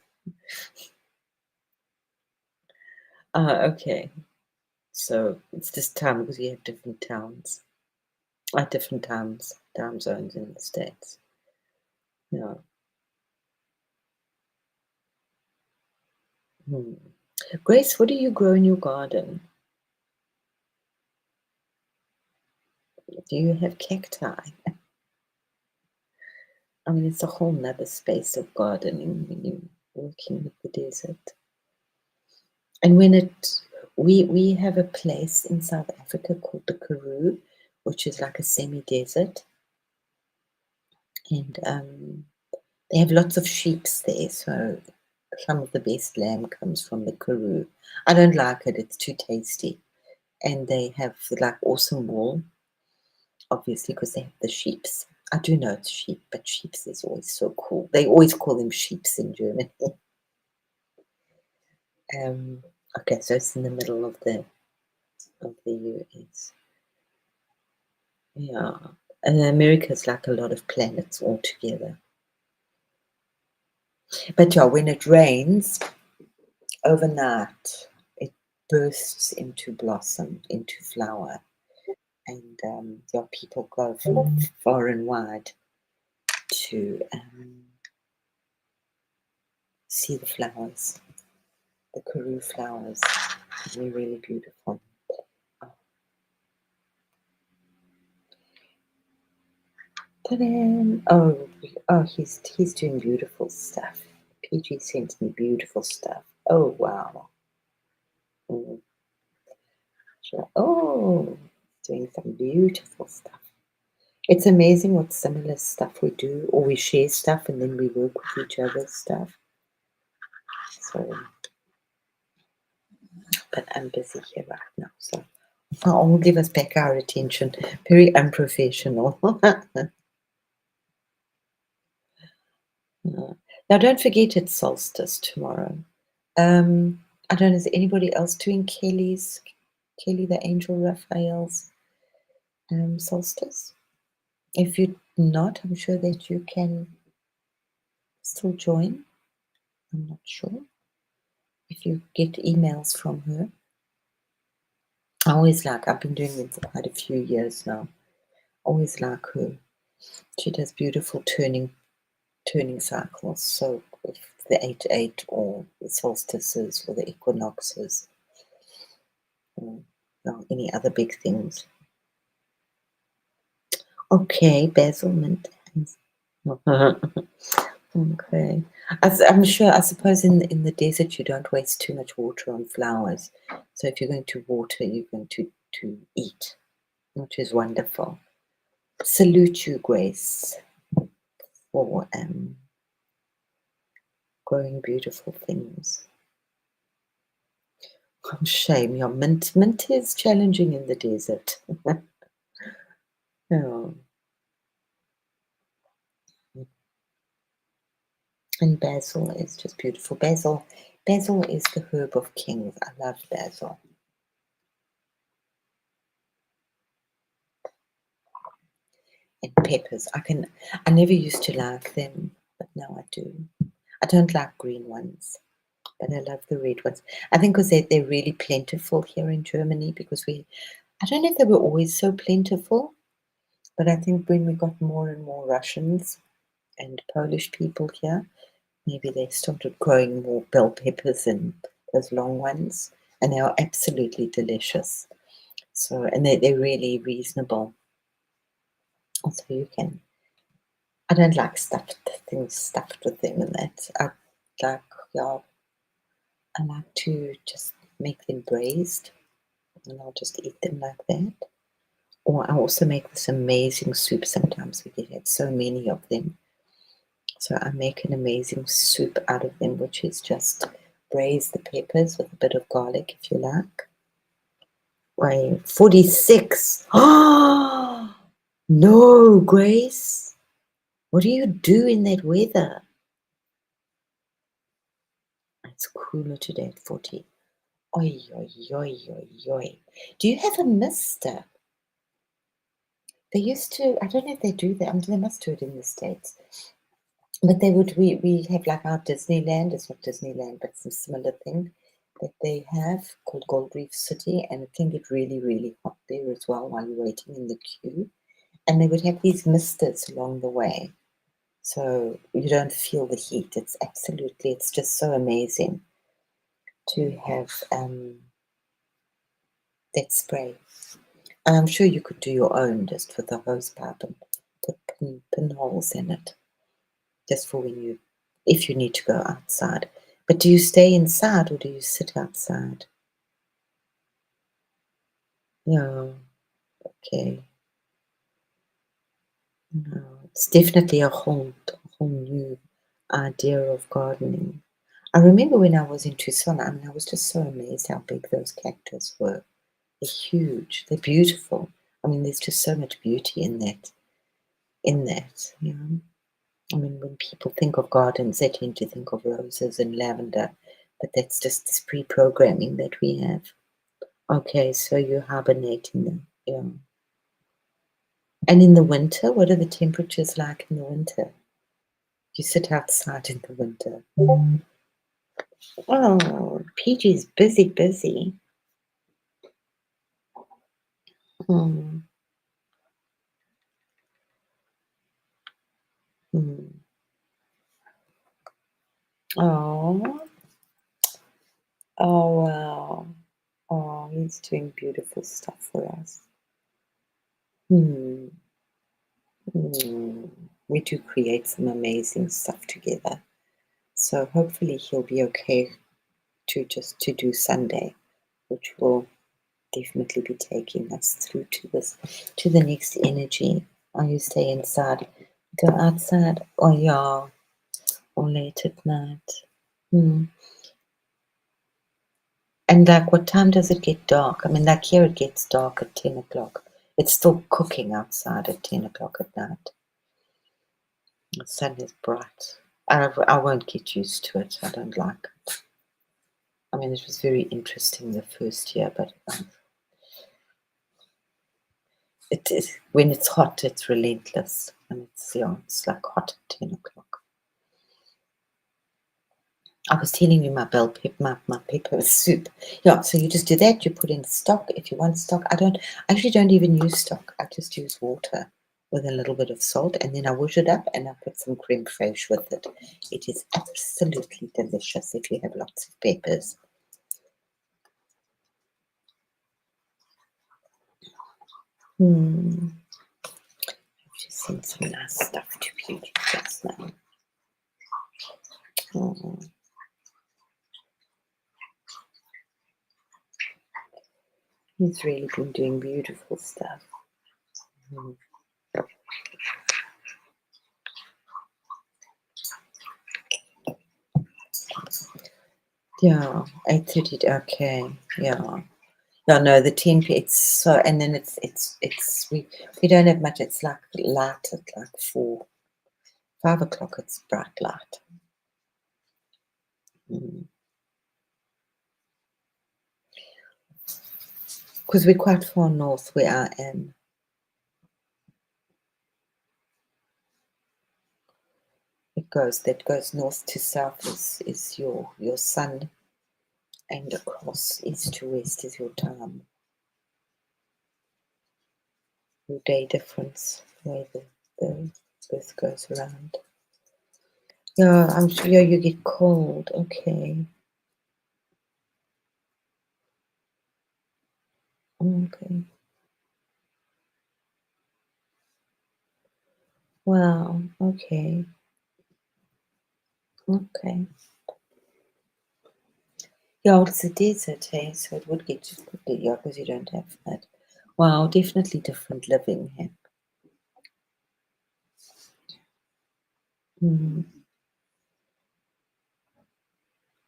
Okay. So it's this time because you have different towns, different time zones in the States. Yeah. Hmm. Grace, what do you grow in your garden? Do you have cacti? I mean, it's a whole nother space of gardening when you're working with the desert. And we have a place in South Africa called the Karoo, which is like a semi-desert, and they have lots of sheeps there. So some of the best lamb comes from the Karoo. I don't like it; it's too tasty. And they have like awesome wool, obviously, because they have the sheeps. I do know it's sheep, but sheeps is always so cool. They always call them sheeps in Germany. Um, okay, so it's in the middle of the US. Yeah, and America's like a lot of planets all together. But yeah, when it rains overnight, it bursts into blossom, into flower, and yeah, people go from far and wide to see the flowers, the Karoo flowers. They're really beautiful. Ta-da! Oh, he's doing beautiful stuff. PG sent me beautiful stuff. Oh wow. Mm, sure. Oh, doing some beautiful stuff. It's amazing what similar stuff we do, or we share stuff and then we work with each other's stuff. So, but I'm busy here right now, so I'll give us back our attention. Very unprofessional. No. Now, don't forget it's solstice tomorrow. I don't know, is anybody else doing Kelly the Angel Raphael's solstice? If you're not, I'm sure that you can still join. I'm not sure. If you get emails from her. I've been doing them for quite a few years now. Always like her. She does beautiful turning cycles. So with the 8-8 or the solstices or the equinoxes or any other big things. Okay, Basil Mint. Okay. I'm sure, I suppose in the desert you don't waste too much water on flowers. So if you're going to water, you're going to eat, which is wonderful. Salute you, Grace, for growing beautiful things. Oh, shame, your mint is challenging in the desert. Oh. And basil is just beautiful. Basil is the herb of kings. I love basil. And peppers. I never used to like them, but now I do. I don't like green ones, but I love the red ones. I think because they're really plentiful here in Germany because I don't know if they were always so plentiful, but I think when we got more and more Russians and Polish people here, maybe they started growing more bell peppers and those long ones, and they are absolutely delicious. So, and they're really reasonable. So you can. I don't like stuffed with them and that. Like, yeah, I like to just make them braised, and I'll just eat them like that. Or I also make this amazing soup. Sometimes we get so many of them. So I make an amazing soup out of them, which is just braise the peppers with a bit of garlic if you like. Wait, 46. Oh, no, Grace. What do you do in that weather? It's cooler today at 40. Oi, oi, oi, oi, oi. Do you have a mister? They used to, I don't know if they do that. I mean, they must do it in the States. But we have like our Disneyland, it's not Disneyland, but some similar thing that they have called Gold Reef City, and it can get really, really hot there as well while you're waiting in the queue. And they would have these misters along the way. So you don't feel the heat. It's just so amazing. to have that spray. And I'm sure you could do your own just with a hose pipe and put pinholes in it, just for when you, if you need to go outside. But do you stay inside or do you sit outside? Yeah, okay. No, it's definitely a whole new idea of gardening. I remember when I was in Tucson, I mean, I was just so amazed how big those cactus were. They're huge. They're beautiful. I mean, there's just so much beauty in that. You know. I mean, when people think of gardens, they tend to think of roses and lavender, but that's just this pre-programming that we have. Okay, so you're hibernating them. Yeah. And in the winter, what are the temperatures like in the winter? You sit outside in the winter. Oh, PG's busy, busy. Hmm. Hmm. Oh, oh wow. Oh, he's doing beautiful stuff for us. Hmm. Hmm. We do create some amazing stuff together. So hopefully he'll be okay to do Sunday, which will definitely be taking us through to the next energy. Or you stay inside, go outside, or yeah, or late at night. Hmm. And like, what time does it get dark? I mean, like here it gets dark at 10 o'clock. It's still cooking outside at 10 o'clock at night. The sun is bright. I won't get used to it. I don't like it. I mean, it was very interesting the first year, but it is when it's hot, it's relentless, and it's like hot at 10 o'clock. I was telling you my bell pepper, my pepper soup. Yeah, so you just do that. You put in stock if you want stock. I actually don't even use stock. I just use water with a little bit of salt, and then I wash it up and I put some creme fraiche with it. It is absolutely delicious if you have lots of peppers. Hmm. Just sent some nice stuff to Beauty just now. Oh, he's really been doing beautiful stuff. Hmm. Yeah, 8:30. Okay, yeah. No, no, the temp. It's so, and then it's we don't have much. It's like light at like 4, 5 o'clock. It's bright light. Because we're quite far north where I am. That goes north to south is your sun, and across east to west is your time, your day difference, the way the earth goes around. Yeah, I'm sure you get cold. Okay. Okay. Wow. Okay. Okay. Yeah, well, it's a desert, hey, so it would get you quickly, yeah, because you don't have that. Wow, definitely different living here. Mm.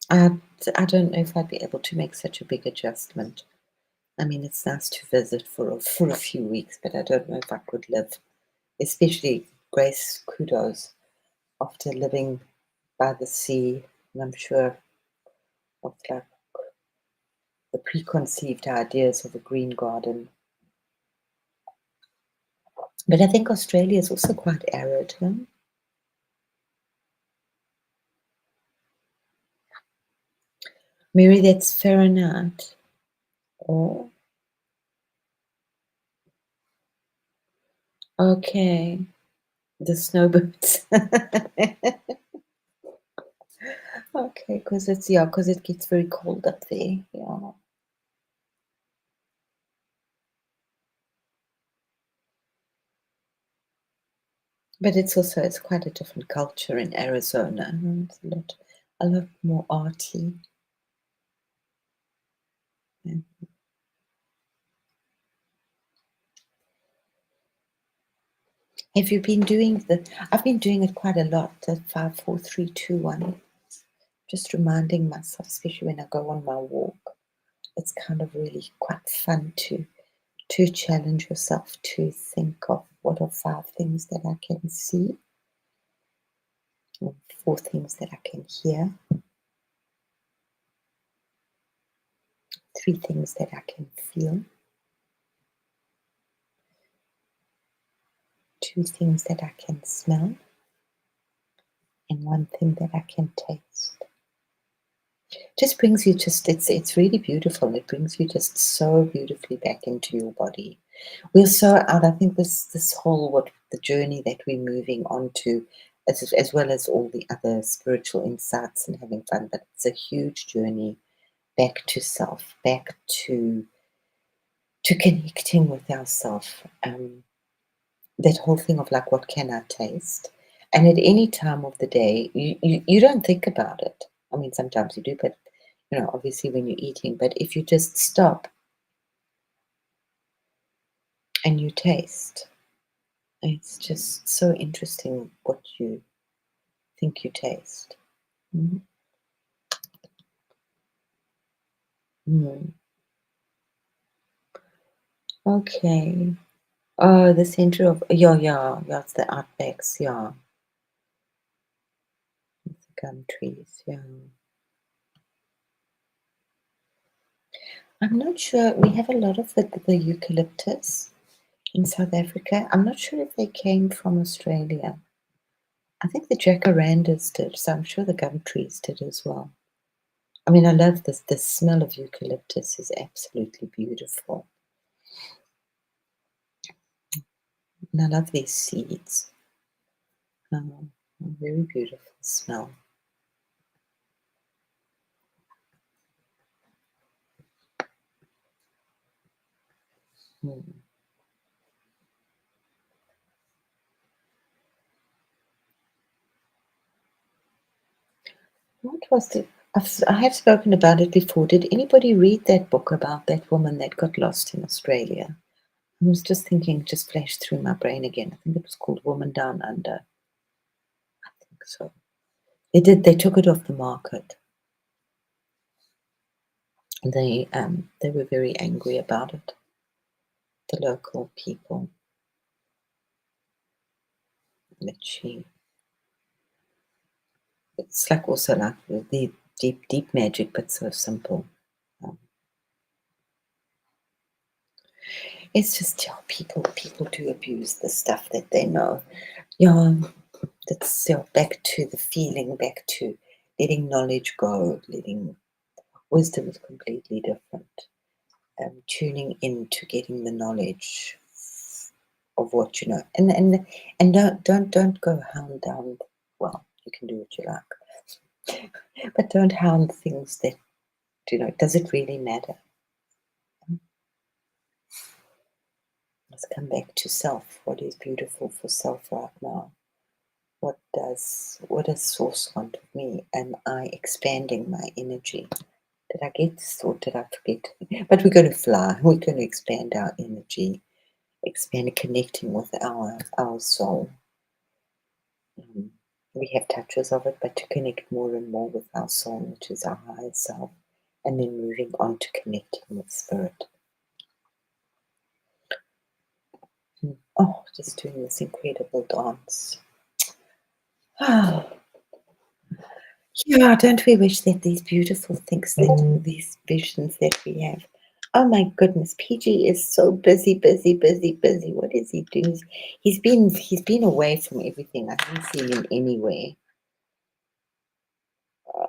I, I don't know if I'd be able to make such a big adjustment. I mean, it's nice to visit for a few weeks, but I don't know if I could live, especially Grace, kudos, after living by the sea, and I'm sure of like the preconceived ideas of a green garden. But I think Australia is also quite arid, huh? Maybe that's Fahrenheit. Oh, okay. The snowbirds. Okay, because it's yeah, because it gets very cold up there. Yeah. But it's quite a different culture in Arizona. It's a lot more arty. Yeah. Have you been doing the I've been doing it quite a lot, the 5, 4, 3, 2, 1. Just reminding myself, especially when I go on my walk. It's kind of really quite fun to challenge yourself to think of what are 5 things that I can see, or 4 things that I can hear, 3 things that I can feel, 2 things that I can smell, and 1 thing that I can taste. Just brings you just it's really beautiful. It brings you just so beautifully back into your body. We're so out. I think this whole what the journey that we're moving on to, as well as all the other spiritual insights and having fun, but it's a huge journey back to self, back to connecting with ourself. That whole thing of like, what can I taste? And at any time of the day, you don't think about it. I mean, sometimes you do, but obviously when you're eating. But if you just stop and you taste, it's just so interesting what you think you taste. Mhm. Mm. Okay. Oh, the center of yeah, yeah, yeah. It's the outbacks, yeah, it's the gum trees, yeah. I'm not sure. We have a lot of the eucalyptus in South Africa. I'm not sure if they came from Australia. I think the jacarandas did, so I'm sure the gum trees did as well. I mean, I love this. The smell of eucalyptus is absolutely beautiful. And I love these seeds. A very beautiful smell. Mm. What was the? I have spoken about it before. Did anybody read that book about that woman that got lost in Australia? I was just thinking, it just flashed through my brain again. I think it was called Woman Down Under. I think so. They did. They took it off the market. They were very angry about it. The local people that she. It's like also like the deep magic, but so simple. Um, it's just yeah, people do abuse the stuff that they know. Yeah, that's yeah, back to the feeling, back to letting knowledge go, letting wisdom is completely different. Tuning into getting the knowledge of what you know, and don't go hound down. Well, you can do what you like, but don't hound things that does it really matter? Let's come back to self. What is beautiful for self right now? What does source want of me? Am I expanding my energy? Did I get this or did I forget? But we're going to fly. We're going to expand our energy, expand connecting with our soul. Um, we have touches of it, but to connect more and more with our soul, which is our higher self, and then moving on to connecting with spirit. Oh, just doing this incredible dance. Ah, yeah, don't we wish that these beautiful things, that these visions that we have. Oh my goodness, PG is so busy, busy, busy, busy. What is he doing? He's been away from everything. I haven't seen him anywhere. Uh,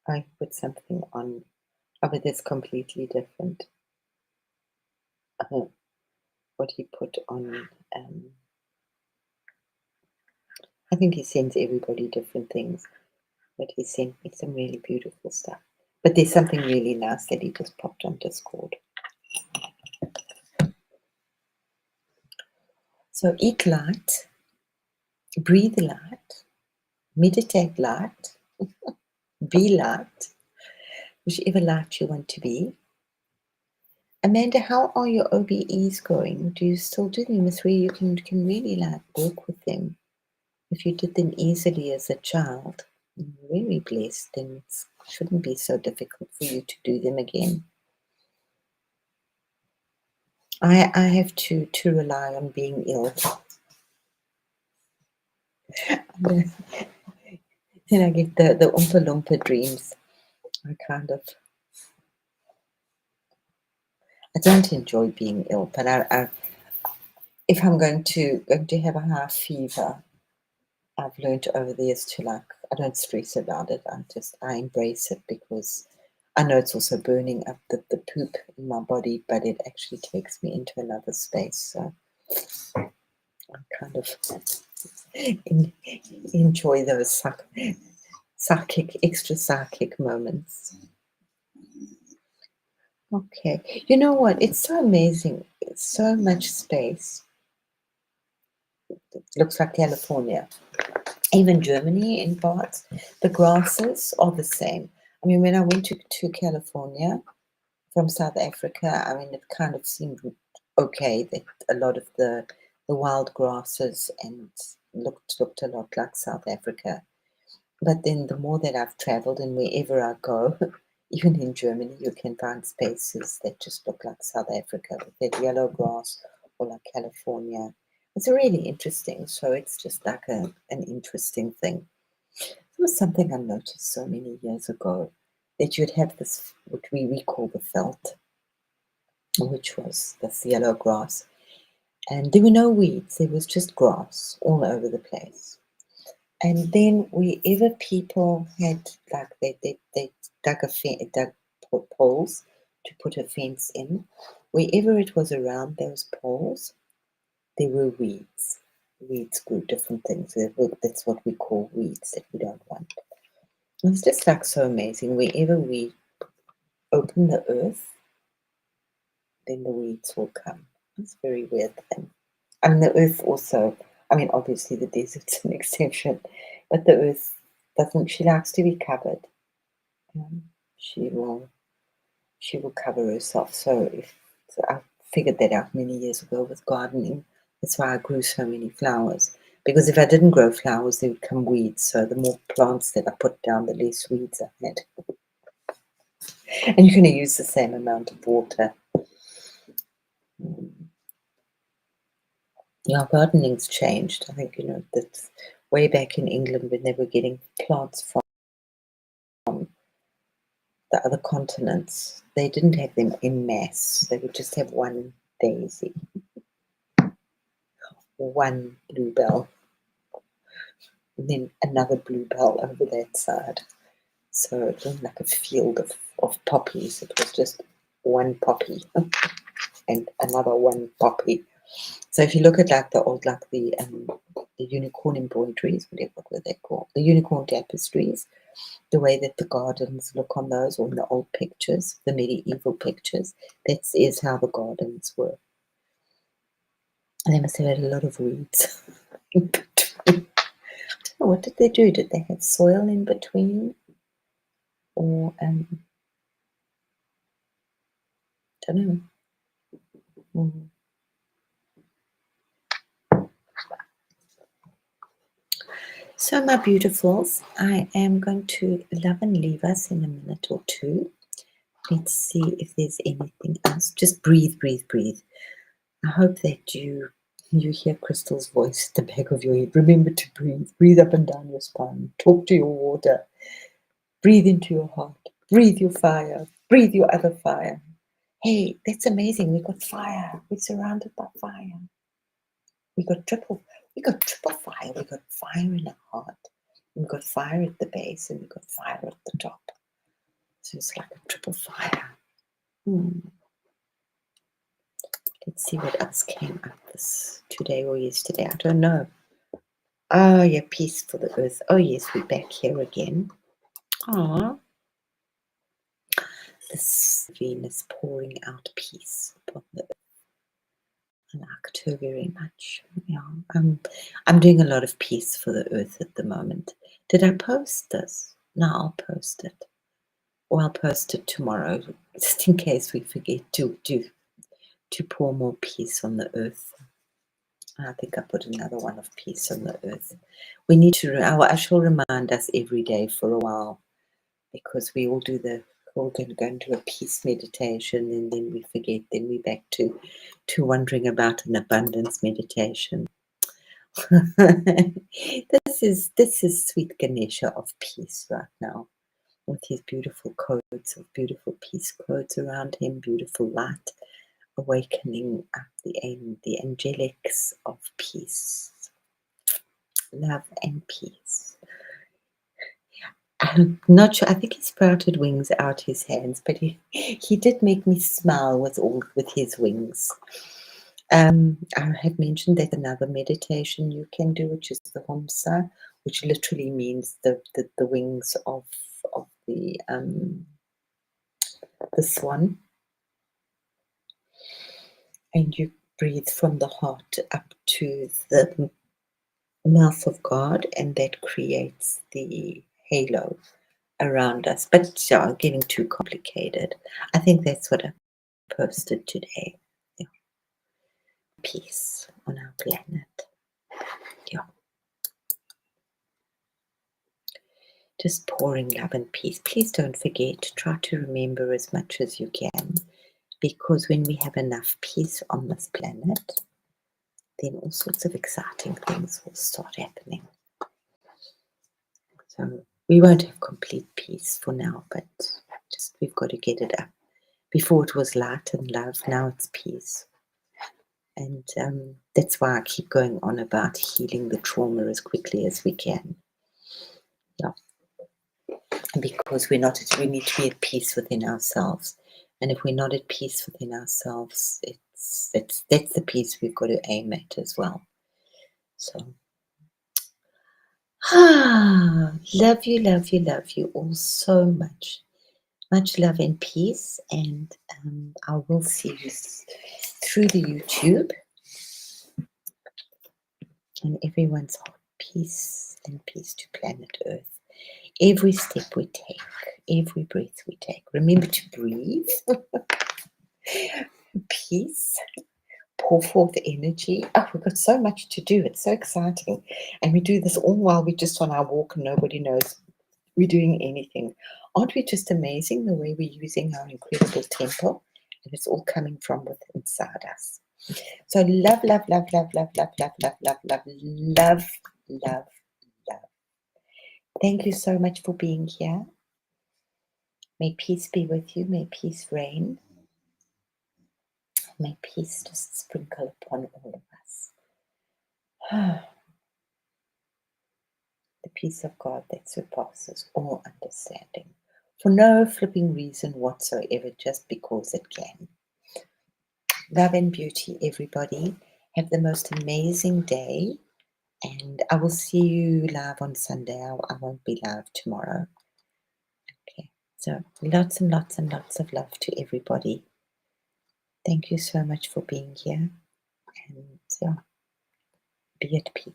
I put something on, but it's completely different. Uh, what he put on. I think he sends everybody different things. But he sent me some really beautiful stuff. But there's something really nice that he just popped on Discord. So eat light, breathe light, meditate light, be light, whichever light you want to be. Amanda, how are your OBEs going? Do you still do them? It's where you can really like work with them. If you did them easily as a child, you're very blessed, then it shouldn't be so difficult for you to do them again. I have to rely on being ill. Then I get the Oompa Loompa dreams. I don't enjoy being ill, but if I'm going to have a high fever, I've learned over the years to I don't stress about it. I embrace it because I know it's also burning up the poop in my body, but it actually takes me into another space. So I kind of enjoy those extra psychic moments. Okay. You know what? It's so amazing. It's so much space. It looks like California. Even Germany in parts, the grasses are the same. I mean, when I went to California from South Africa, I mean, it kind of seemed okay that a lot of the wild grasses and looked a lot like South Africa. But then the more that I've traveled and wherever I go, even in Germany, you can find spaces that just look like South Africa with that yellow grass or like California. It's really interesting. So it's just like an interesting thing. It was something I noticed so many years ago that you'd have this, what we call the veld, which was this yellow grass. And there were no weeds, there was just grass all over the place. And then wherever people had, like, they dug poles to put a fence in, wherever it was around those poles, there were weeds. Weeds grew different things. That's what we call weeds that we don't want. It's just like so amazing. Wherever we open the earth, then the weeds will come. It's a very weird thing. I mean, the earth also, I mean, obviously the desert's an exception, but the earth doesn't, she likes to be covered. She will cover herself. So I figured that out many years ago with gardening. That's why I grew so many flowers. Because if I didn't grow flowers, there would come weeds. So the more plants that I put down, the less weeds I had. And you're going to use the same amount of water. Yeah, gardening's changed. I think, that's way back in England when they were getting plants from the other continents. They didn't have them in mass. They would just have one daisy, one bluebell, and then another bluebell over that side. So it wasn't like a field of poppies. It was just one poppy and another one poppy. So if you look at like the old, like the unicorn embroideries, what were they called? The unicorn tapestries, the way that the gardens look on those, or in the old pictures, the medieval pictures, that is how the gardens were. And they must have had a lot of weeds in between. Oh, what did they do? Did they have soil in between? Or, don't know. So, my beautifuls, I am going to love and leave us in a minute or two. Let's see if there's anything else. Just breathe, breathe, breathe. I hope that you hear Crystal's voice at the back of your head. Remember to breathe. Breathe up and down your spine. Talk to your water. Breathe into your heart. Breathe your fire. Breathe your other fire. Hey, that's amazing. We got fire. We're surrounded by fire. We got triple fire. We got fire in our heart. We got fire at the base and we got fire at the top. So it's like a triple fire. Let's see what else came up this today or yesterday. I don't know. Oh, yeah, peace for the earth. Oh, yes, we're back here again. Ah, this Venus pouring out peace upon the earth. I liked her very much. Yeah, I'm doing a lot of peace for the earth at the moment. Did I post this? No, I'll post it. Or I'll post it tomorrow, just in case we forget to pour more peace on the earth. I think I put another one of peace on the earth. We need to, I shall remind us every day for a while, because we all do we're going to go into a peace meditation, and then we forget, then we're back to wondering about an abundance meditation. This is sweet Ganesha of peace right now, with his beautiful codes of beautiful peace codes around him, beautiful light, awakening up the angelics of peace, love and peace. I'm not sure. I think he sprouted wings out his hands, but he did make me smile with his wings. I have mentioned there's another meditation you can do, which is the Homsa, which literally means the wings of the swan, and you breathe from the heart up to the mouth of God, and that creates the halo around us. But yeah, getting too complicated. I think that's what I posted today. Yeah. Peace on our planet. Yeah. Just pouring love and peace. Please don't forget, try to remember as much as you can, because when we have enough peace on this planet, then all sorts of exciting things will start happening. So we won't have complete peace for now, but just we've got to get it up. Before it was light and love, now it's peace. And that's why I keep going on about healing the trauma as quickly as we can. Yeah. Because we need to be at peace within ourselves. And if we're not at peace within ourselves, that's the peace we've got to aim at as well. So love you all so much. Much love and peace, and I will see you through the YouTube. And everyone's heart, peace and peace to planet Earth. Every step we take, every breath we take, remember to breathe. Peace, pour forth energy. Oh, we've got so much to do. It's so exciting. And we do this all while we're just on our walk and nobody knows we're doing anything. Aren't we just amazing the way we're using our incredible temple? And it's all coming from within inside us. So love, love, love, love, love, love, love, love, love, love, love, love, love. Thank you so much for being here. May peace be with you. May peace reign. May peace just sprinkle upon all of us. The peace of God that surpasses all understanding, for no flipping reason whatsoever, just because it can. Love and beauty, everybody. Have the most amazing day. And I will see you live on Sunday. I won't be live tomorrow. Okay. So lots and lots and lots of love to everybody. Thank you so much for being here. And yeah, be at peace.